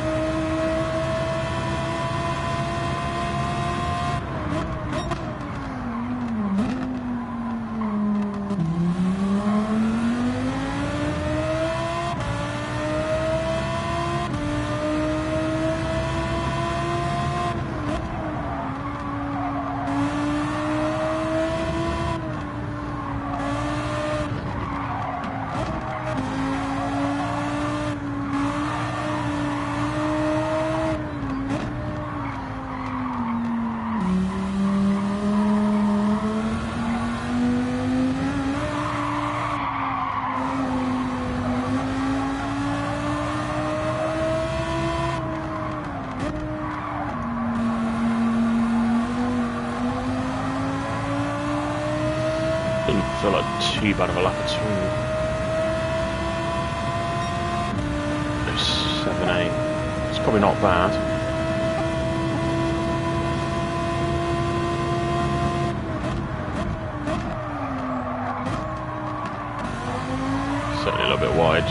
too bad of a lap at all. 7-8. It's probably not bad. Certainly a little bit wide.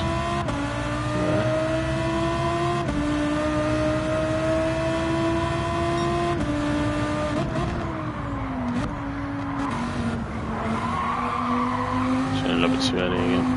Certainly a little bit too early again.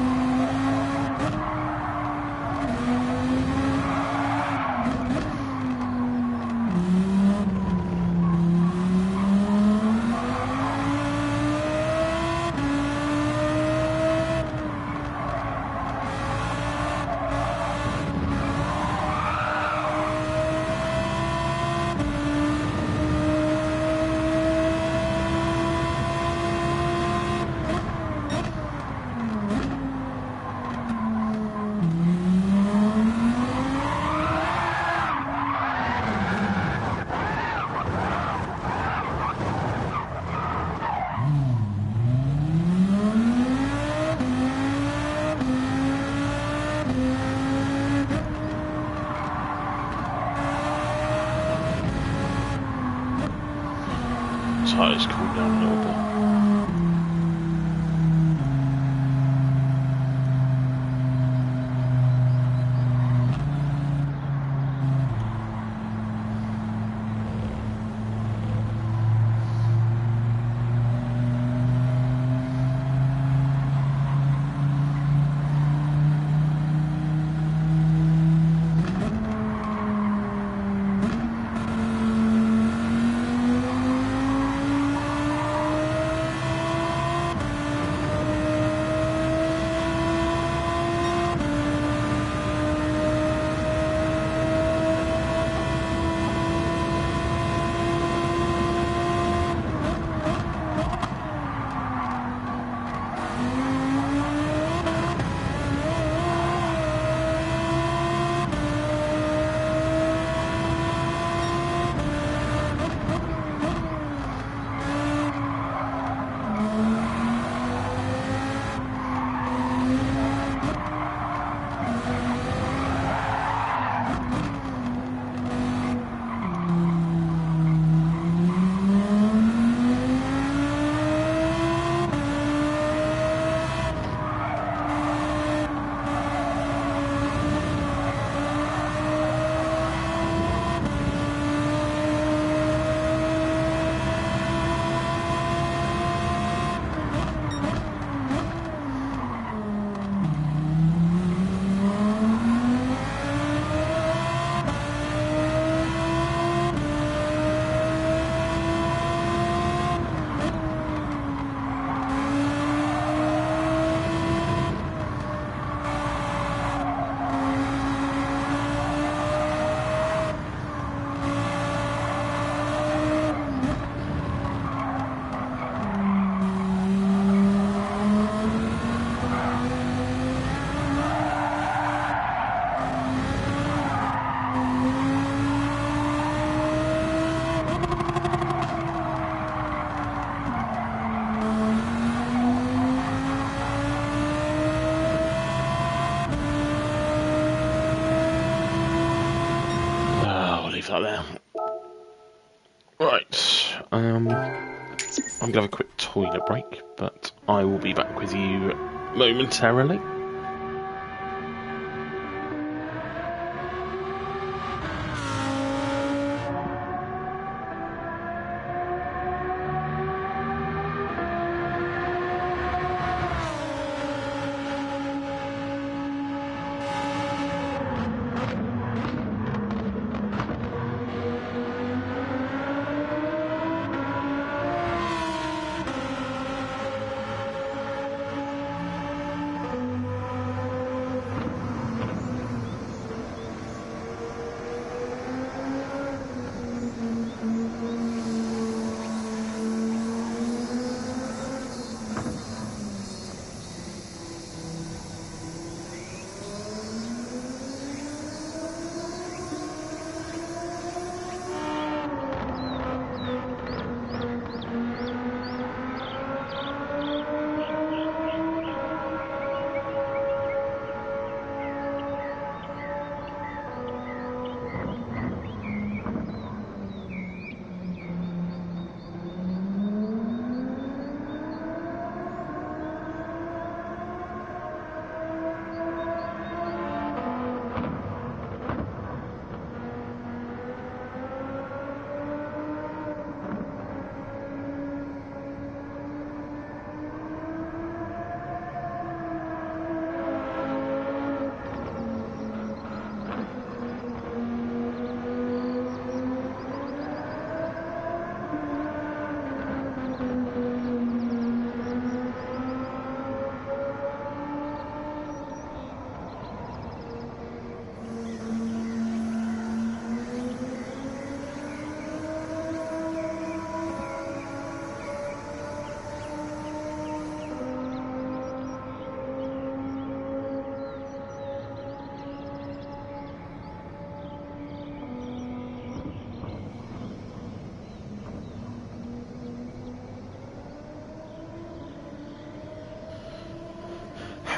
Tyres cool down a little bit. That there. Right, I'm going to have a quick toilet break, but I will be back with you momentarily.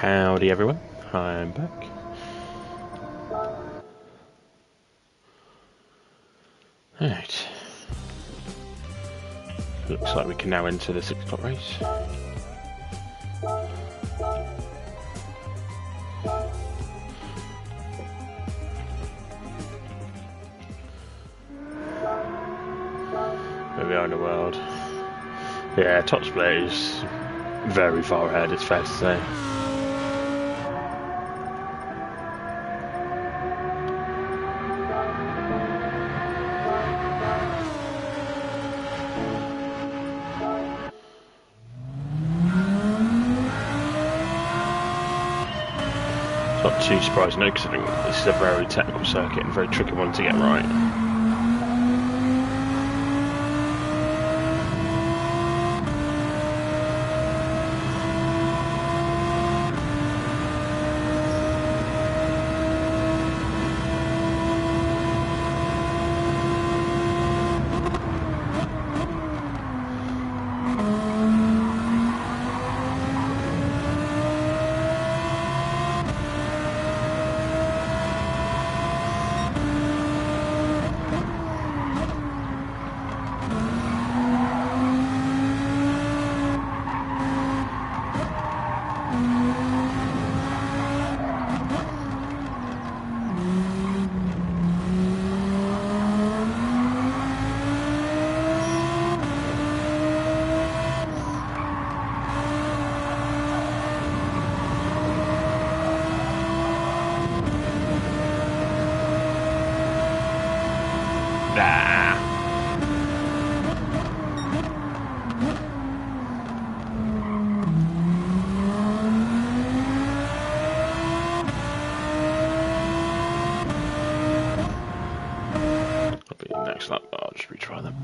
Howdy everyone, I'm back. Right. Looks like we can now enter the 6 o'clock race. Where we are in the world. Yeah, top split is very far ahead, it's fair to say. Not too surprising, no, because I think this is a very technical circuit and a very tricky one to get right. Next lap, I'll just retry them.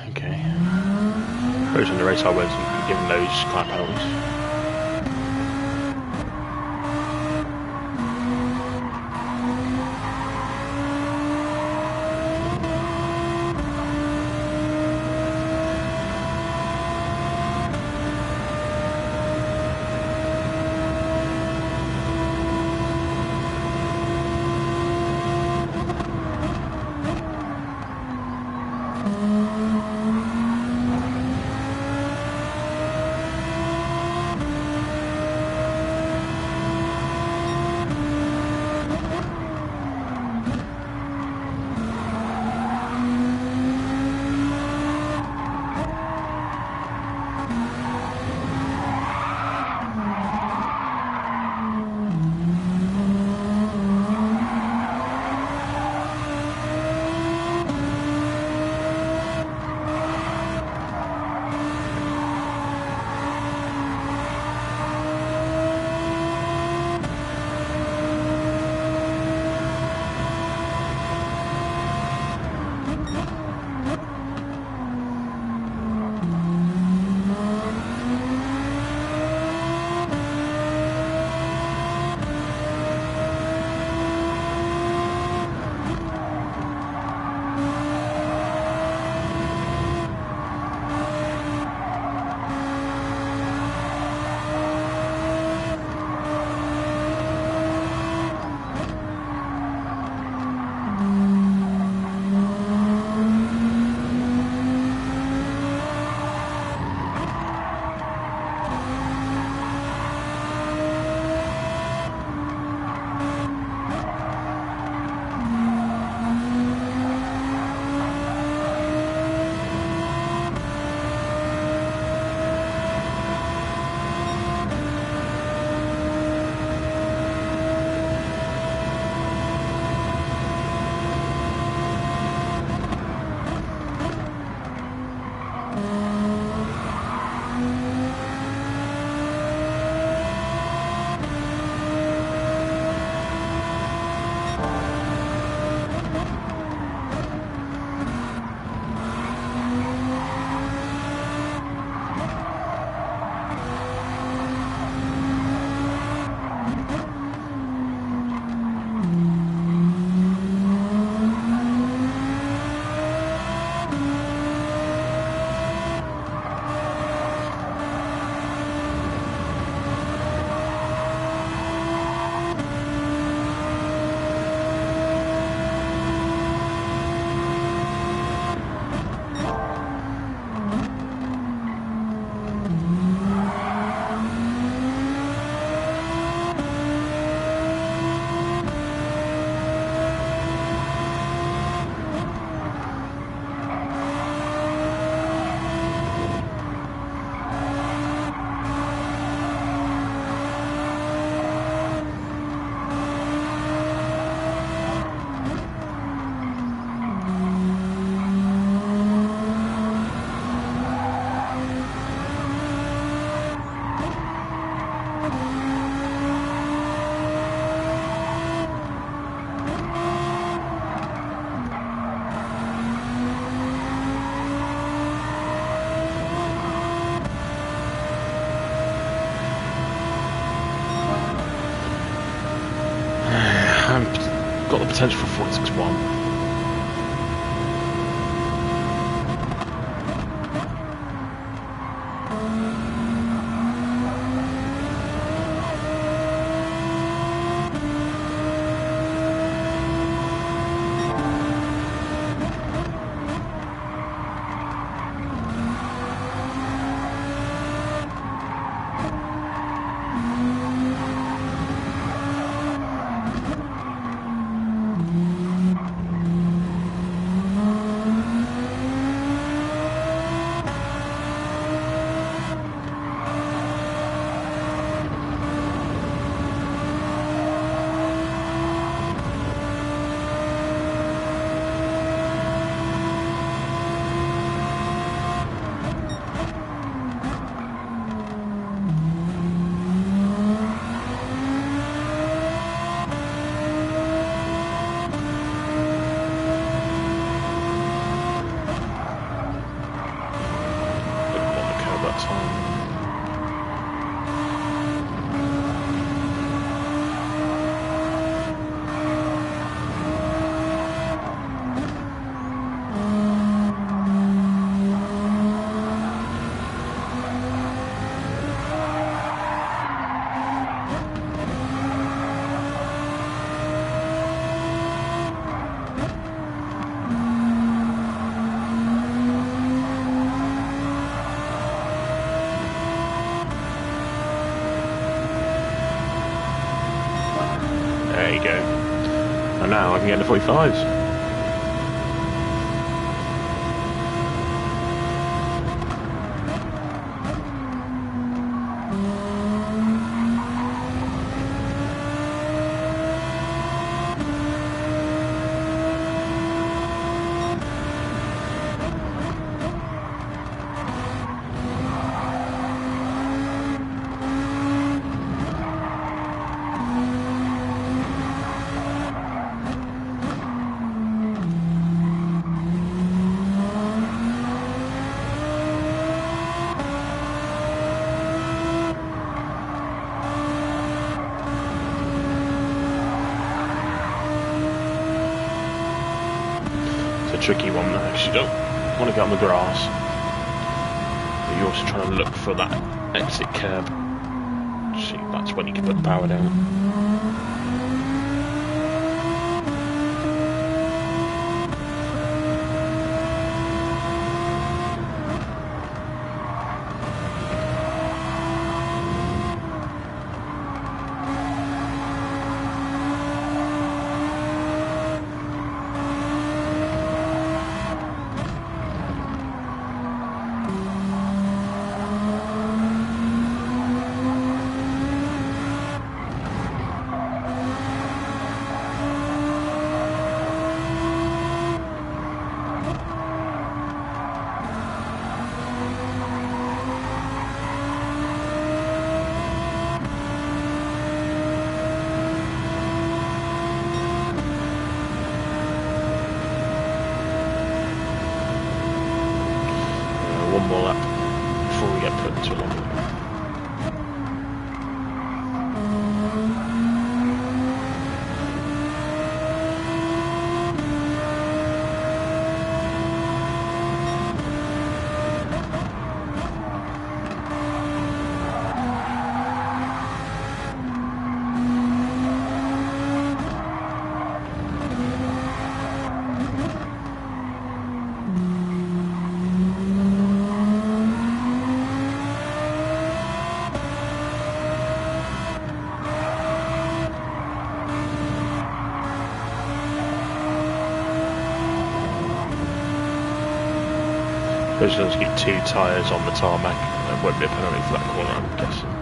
Okay. Those in the race I wasn't given those kind of penalties. got the potential for 461. There you go. And now I can get the 45s. Tricky one there, because you don't want to get on the grass, but you're also trying to look for that exit curb. See, that's when you can put the power down. One more lap before we get put into a long loop. Those are going to get 2 tyres on the tarmac. There won't be a penalty for that corner, I'm guessing.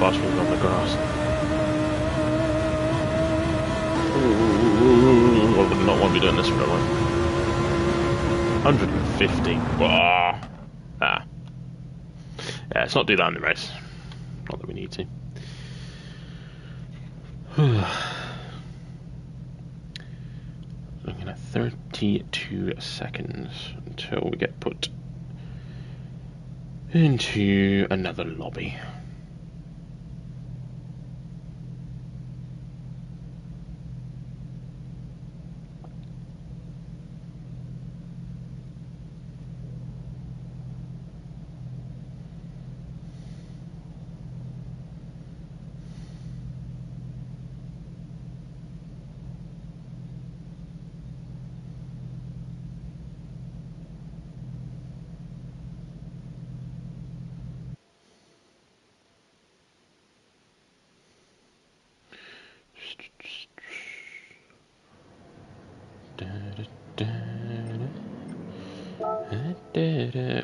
fast things on the grass. Ooh, I would not want to be doing this for a while. 150. Wow. Ah. Yeah, let's not do that in the race. Not that we need to. Looking at 32 seconds until we get put into another lobby.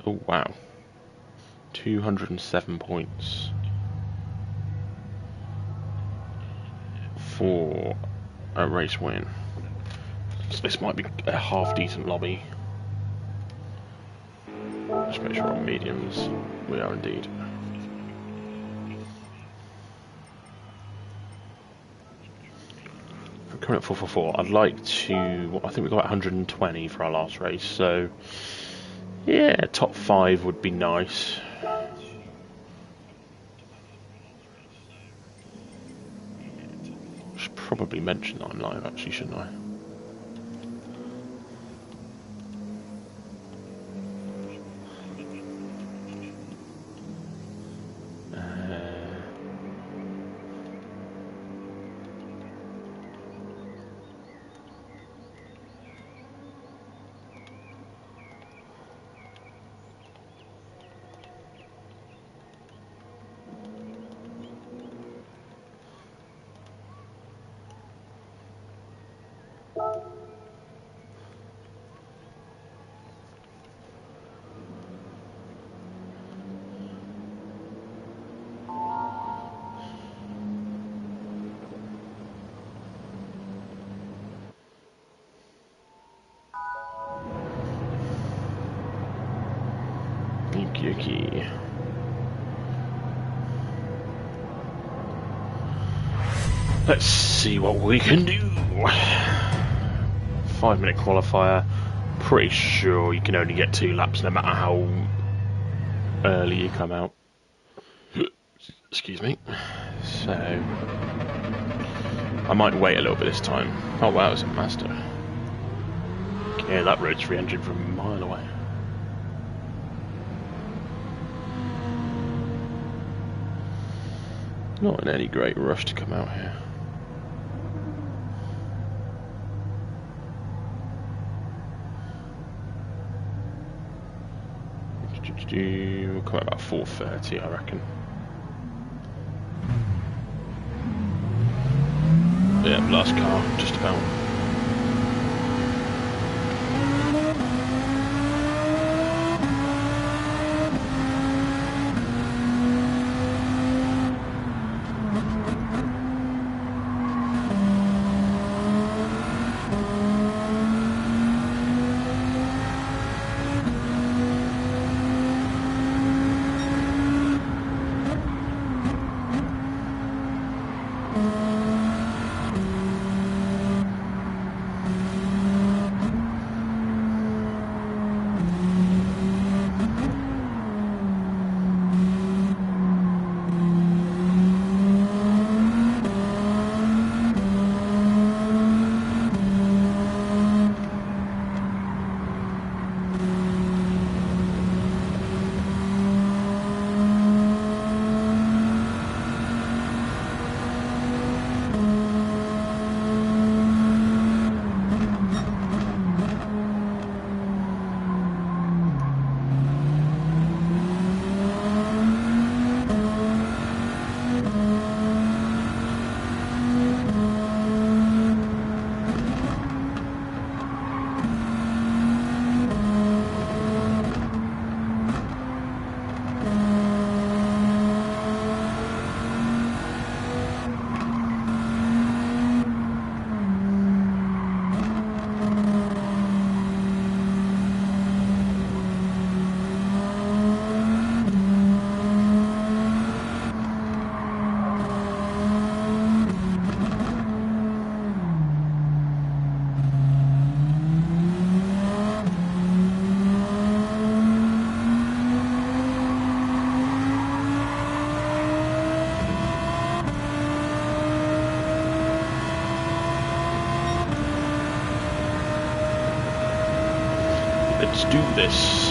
Oh wow, 207 points for a race win. So this might be a half decent lobby. Just make sure we're on mediums. We are indeed. We're coming at 444. I'd like to. I think we got 120 for our last race, so yeah, top 5 would be nice. Should probably mention that I'm live, actually, shouldn't I? Yuki. Let's see what we can do. 5-minute qualifier. Pretty sure you can only get 2 laps no matter how early you come out. Excuse me. So I might wait a little bit this time. Oh wow, it's a Mazda. Yeah, that road's 300 from a mile away. Not in any great rush to come out here. We'll come out about 4:30, I reckon. Yeah, last car, just about. let's do this.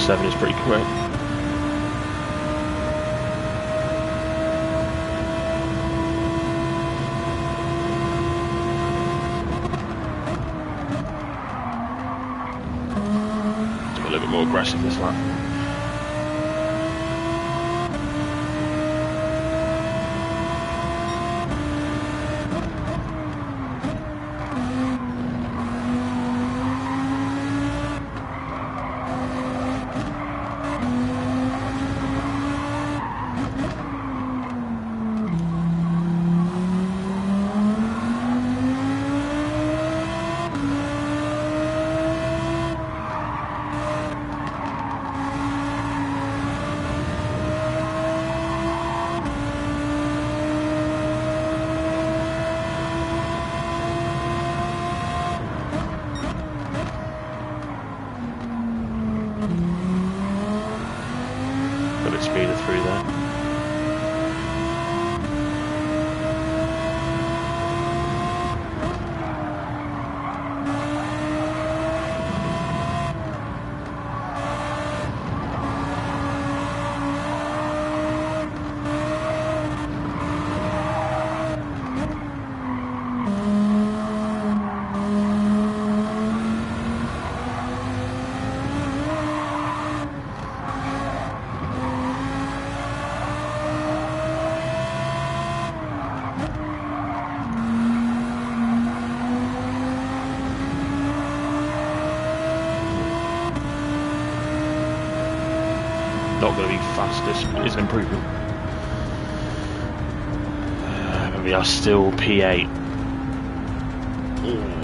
GT7 is pretty quick. A little bit more aggressive this lap. Speeder through there. Not going to be fastest, but it's an improvement. But we are still P8. Ooh.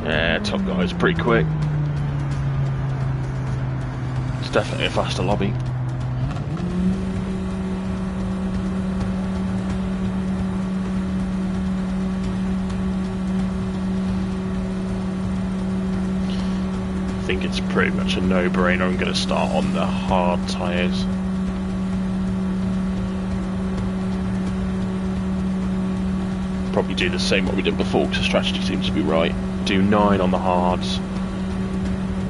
Yeah, top guy's pretty quick. It's definitely a faster lobby. I think it's pretty much a no-brainer. I'm going to start on the hard tyres. Probably do the same what we did before because the strategy seems to be right. Do 9 on the hards,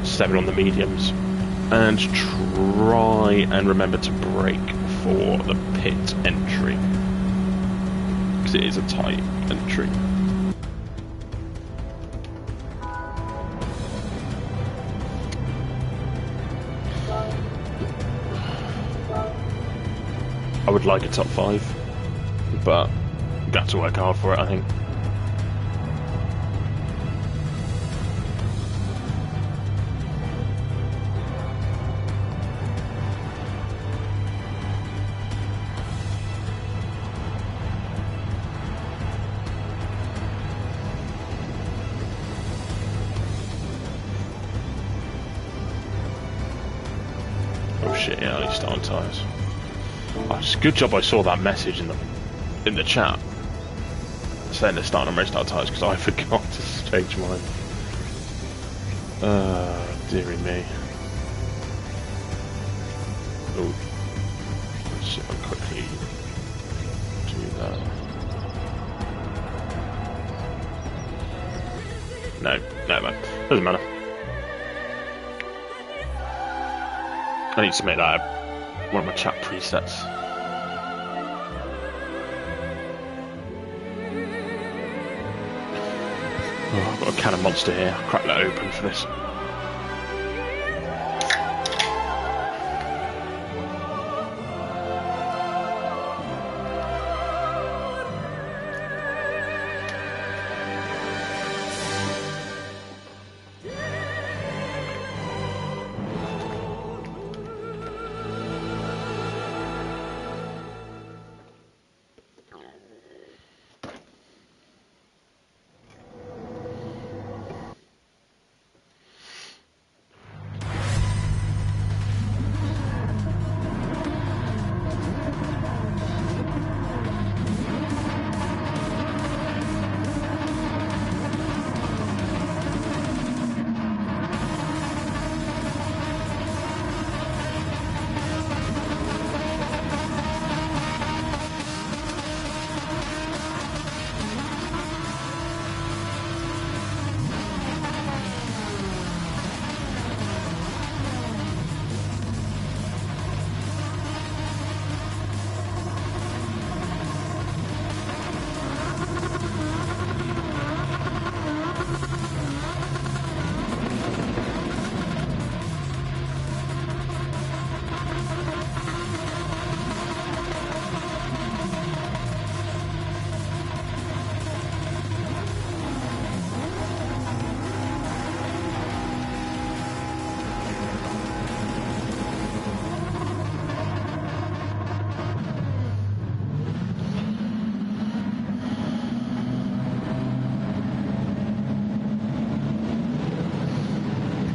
7 on the mediums, and try and remember to brake for the pit entry because it is a tight entry. I would like a top 5, but you have to work hard for it, I think. shit, yeah, I need to start on tyres. Oh, it's a good job I saw that message in the chat saying they're starting on restart tyres, because I forgot to change mine. Dearie me. Oh, let's see if I quickly do that. No, man. Doesn't matter. I need to make that one of my chat presets. Oh, I've got a can of Monster here. I'll crack that open for this.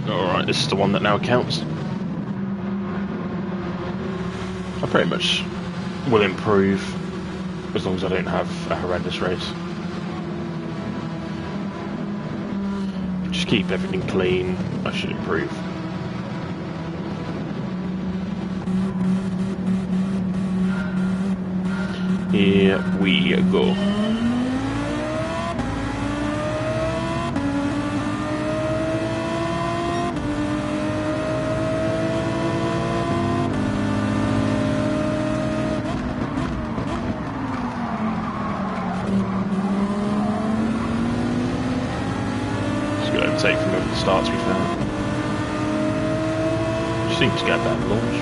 Alright, this is the one that now counts. I pretty much will improve as long as I don't have a horrendous race. Just keep everything clean, I should improve. Here we go. Take from the start, to be fair. Just seems to get that launch.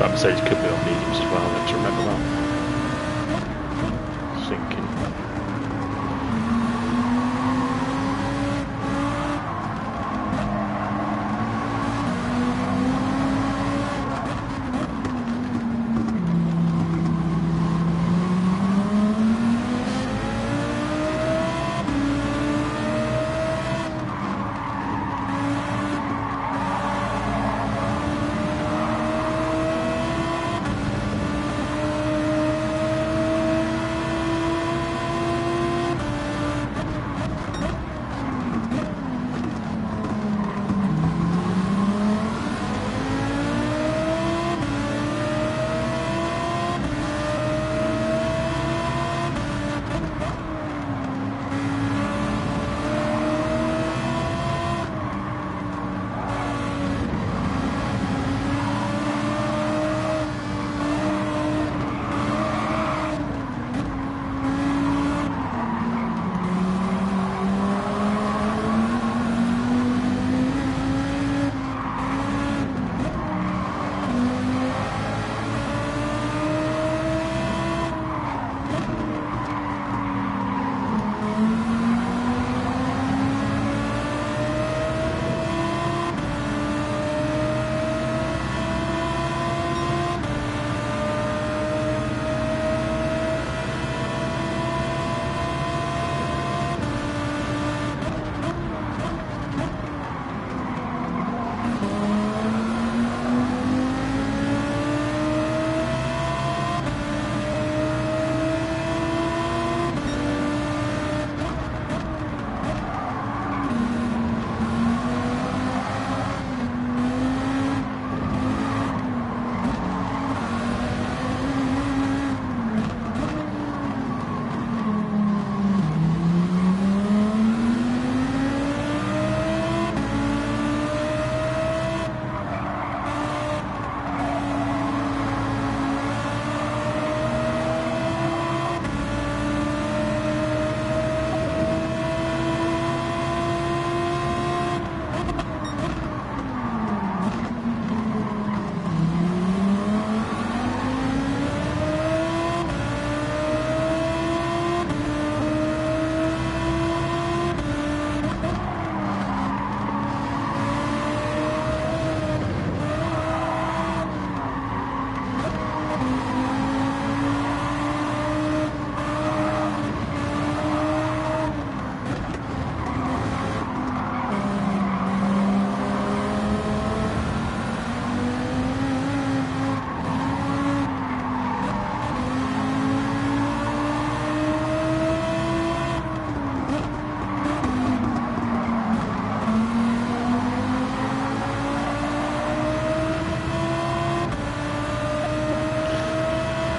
That Mercedes could be on mediums as well, I have to remember that. Thinking.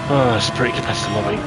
Oh, it's a pretty competitive lobby.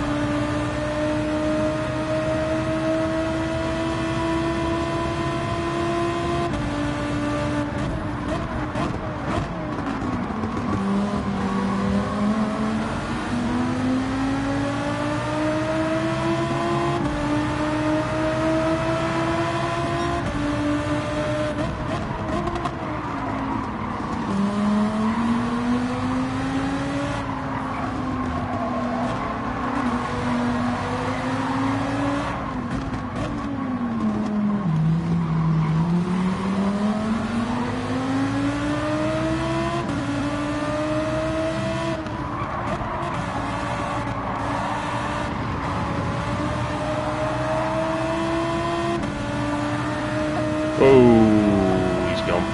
Oh, he's gone.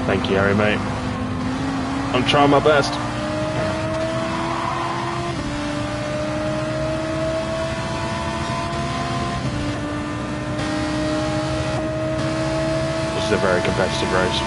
Thank you, Harry, mate. I'm trying my best. This is a very competitive race.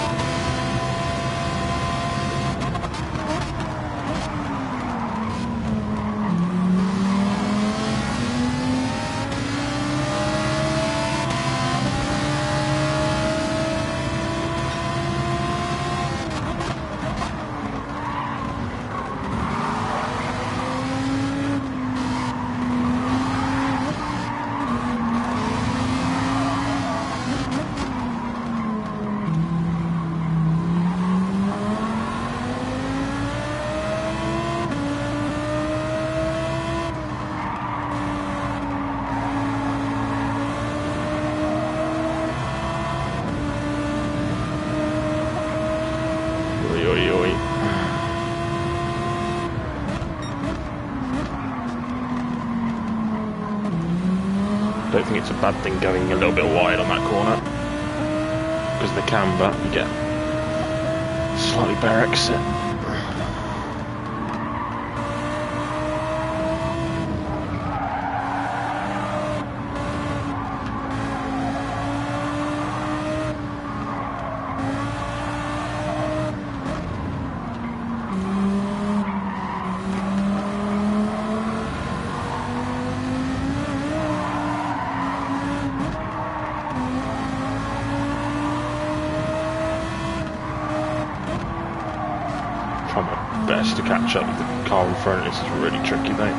I don't think it's a bad thing going a little bit wide on that corner. Because of the camber, you get slightly better exit. Try my best to catch up with the car in front. This is really tricky, mate.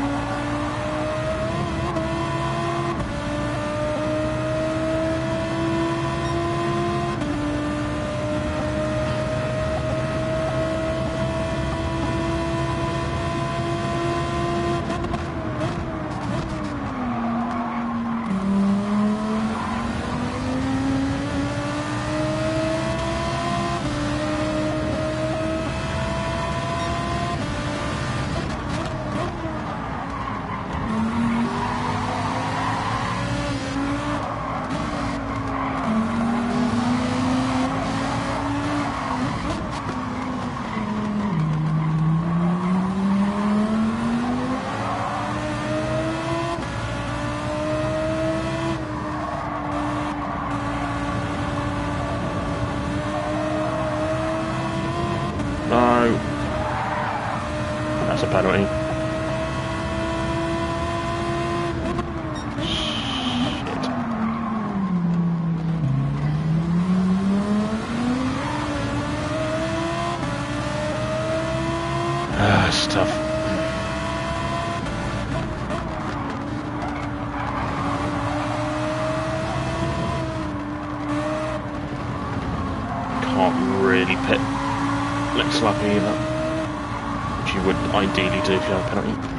No. That's a penalty. Shit. It's tough. Can't really pit next lap either, which you would ideally do if you had a penalty.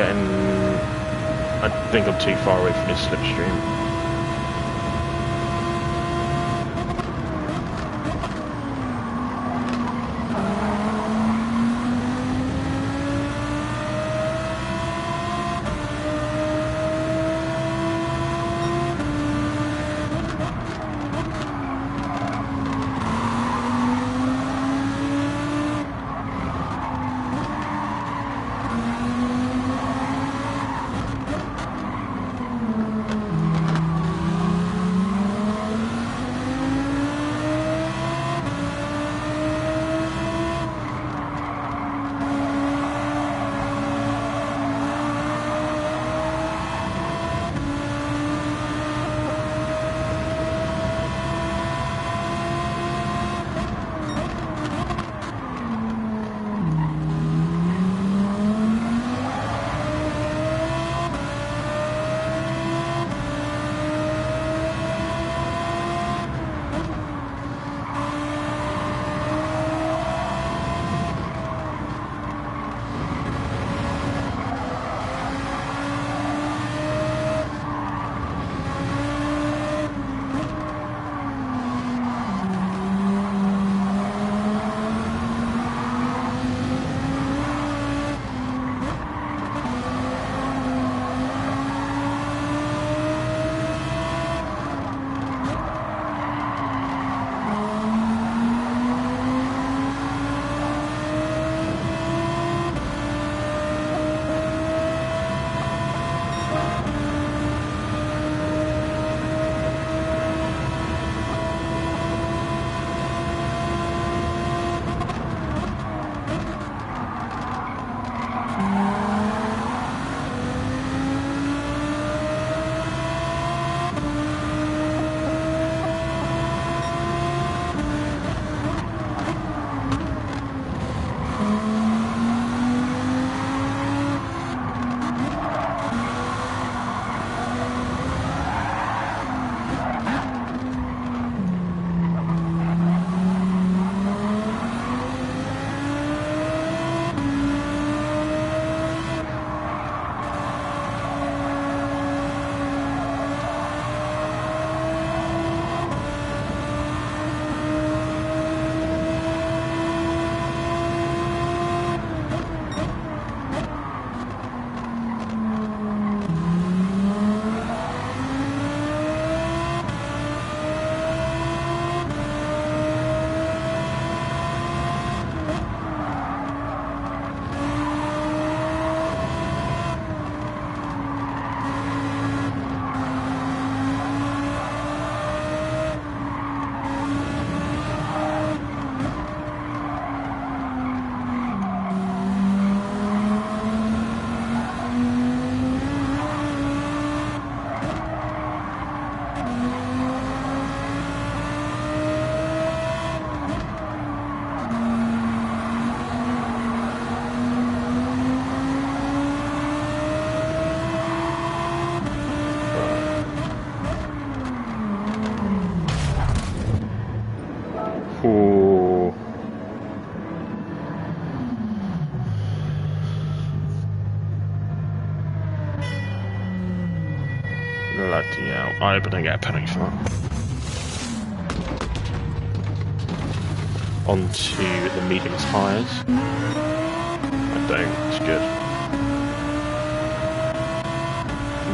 getting... I think I'm too far away from his slipstream. Ooh. Bloody hell. I hope I don't get a penalty for that. Onto the medium tyres. I don't, it's good.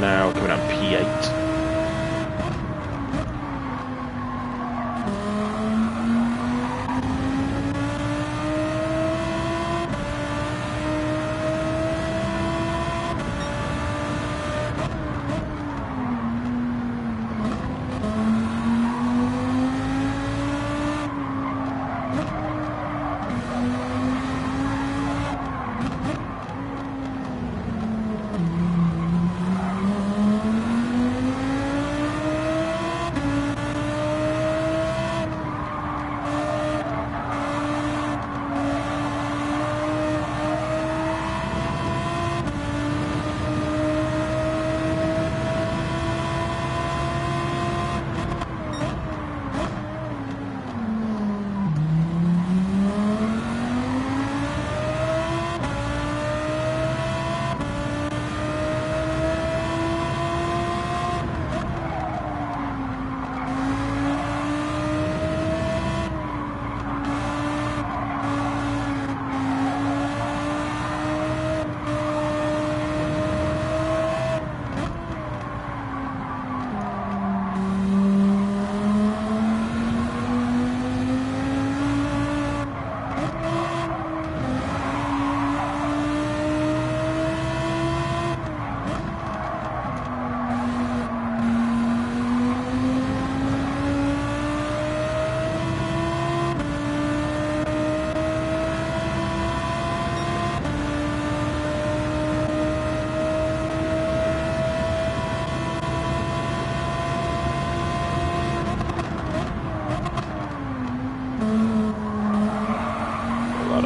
Now coming up P8.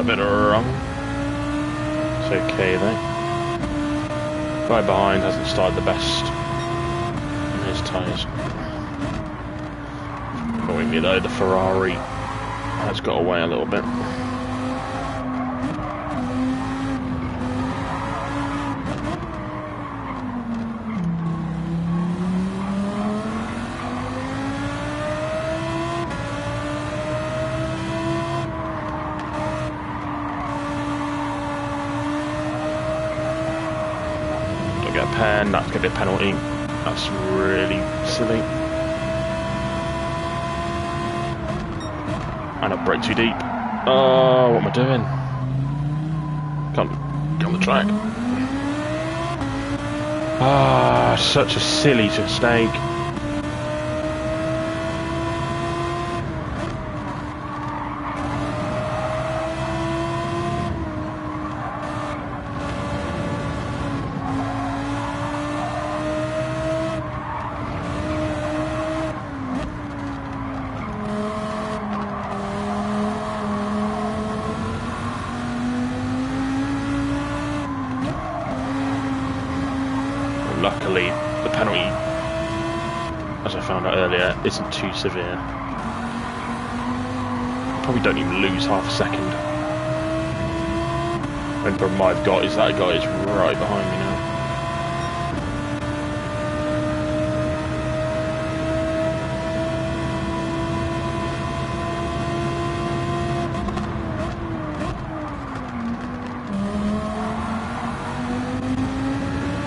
bit wrong. It's okay though. Guy behind hasn't started the best in his tyres. Annoyingly though, the Ferrari has got away a little bit. Get a pen, that's going to be a penalty. That's really silly. And I brake too deep. Oh, what am I doing? Can't get on the track. Ah, such a silly mistake. Luckily, the penalty, as I found out earlier, isn't too severe. Probably don't even lose half a second. The only problem I've got is that guy is right behind me now.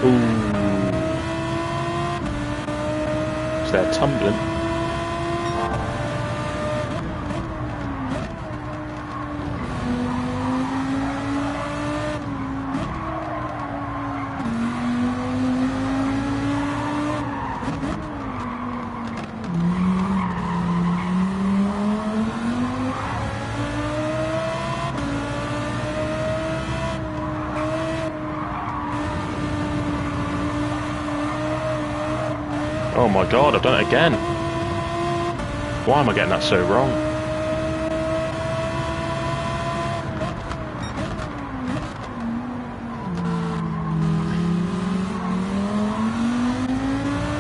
Ooh. They're tumbling. Oh my god, I've done it again. Why am I getting that so wrong?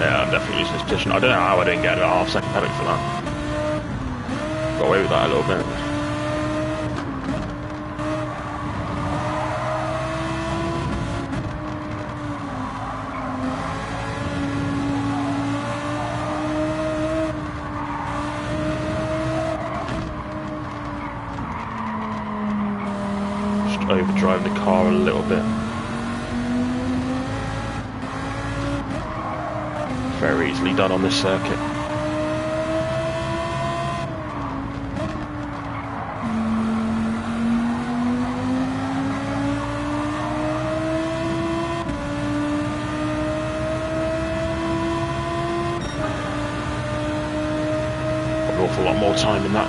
Yeah, I'm definitely losing this position. I don't know how I didn't get a half-second penalty for that. Got away with that a little bit. Overdrive the car a little bit. Very easily done on this circuit. Got an awful lot more time in that.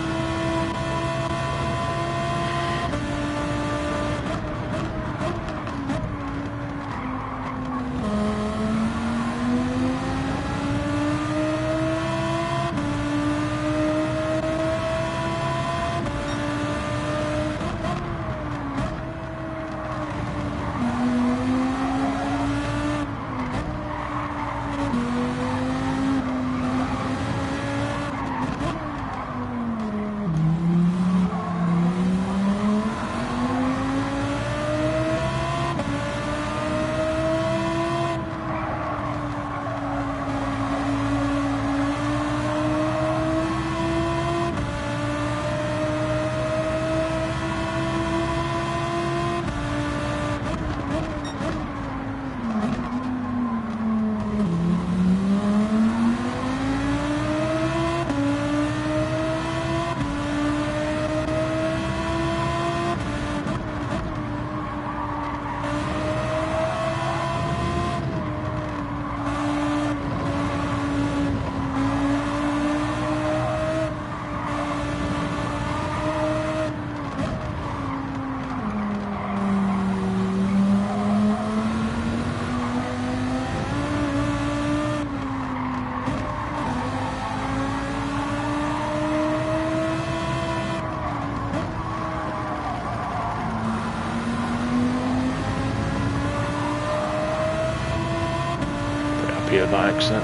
happy with that exit.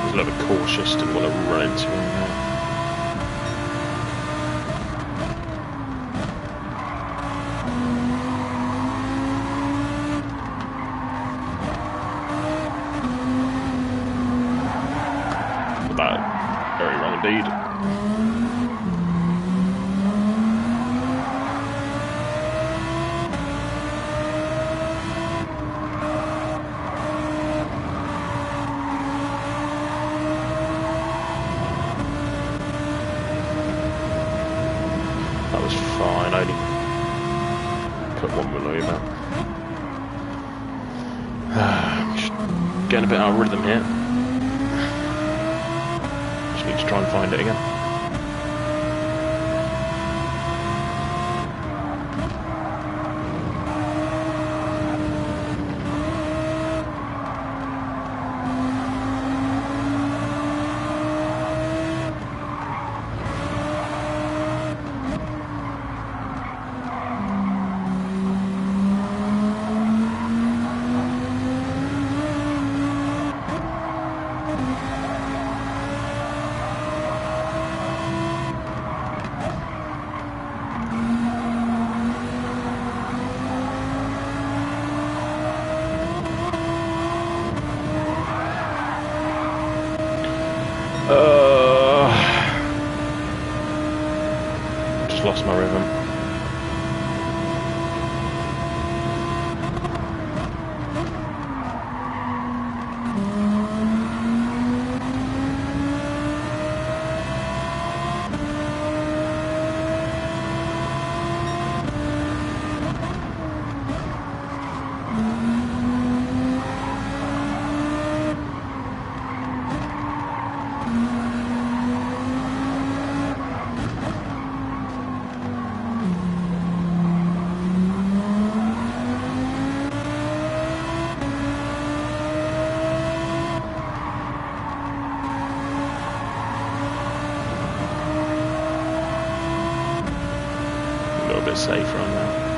I was a little bit cautious, didn't want to run into him there. Very wrong indeed. That was fine, I only put one wheel over. Just getting a bit out of rhythm here. Need to try and find it again. Just lost my rhythm. A bit safer on that.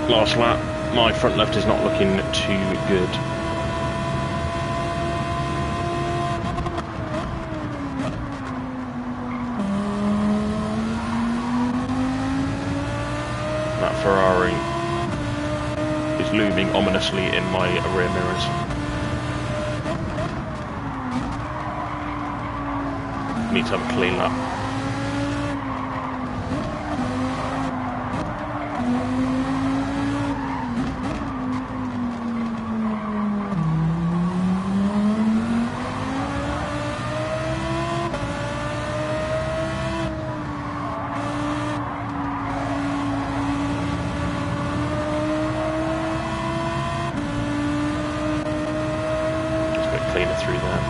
Last lap, my front left is not looking too good. That Ferrari is looming ominously in my rear mirrors. Need to have a clean lap. Cleaner through there.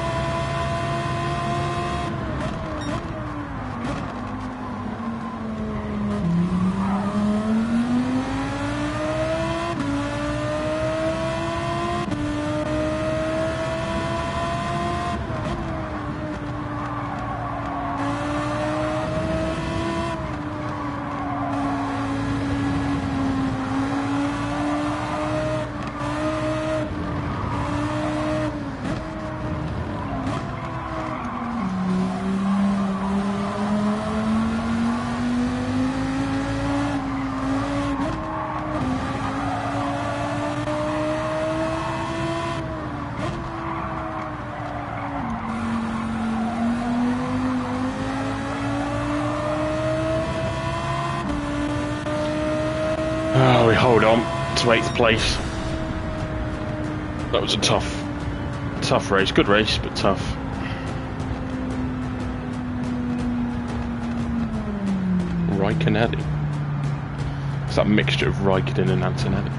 hold on to 8th place. That was a tough race. Good race, but tough. Raikkonen. It's that mixture of Raikkonen and Antonelli.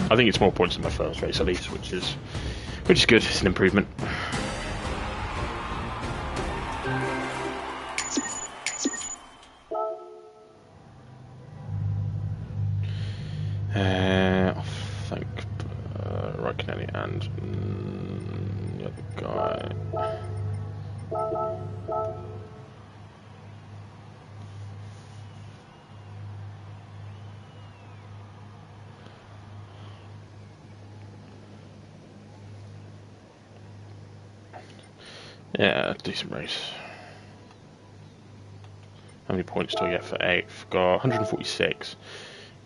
I think it's more points than my first race at least, which is good. It's an improvement. I think Raikkonen and the other guy. Yeah, decent race. How many points do I get for 8th? Got 146,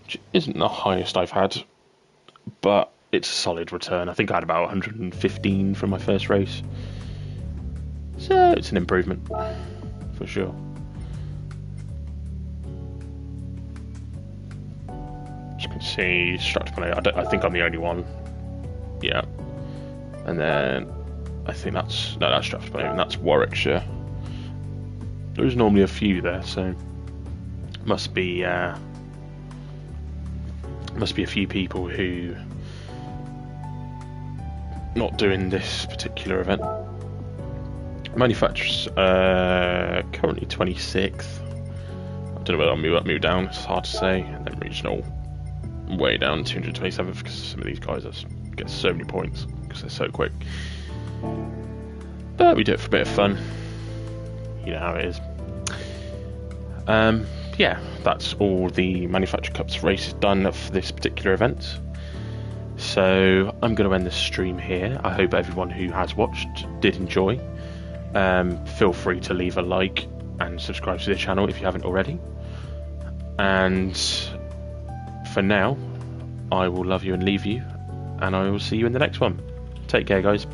which isn't the highest I've had, but it's a solid return. I think I had about 115 from my first race, so it's an improvement for sure. As you can see, structure plate. I think I'm the only one. Yeah, and then I think that's Strathspey, and that's Warwickshire. There's normally a few there, so must be a few people who not doing this particular event. Manufacturers currently 26th. I don't know whether I'll move up, move down. It's hard to say. And then regional way down 227th because some of these guys get so many points because they're so quick. But we do it for a bit of fun. You know how it is. Yeah, that's all the Manufacturer Cups races done for this particular event. So I'm going to end the stream here. I hope everyone who has watched did enjoy. Feel free to leave a like and subscribe to the channel if you haven't already. And for now, I will love you and leave you, and I will see you in the next one. Take care, guys.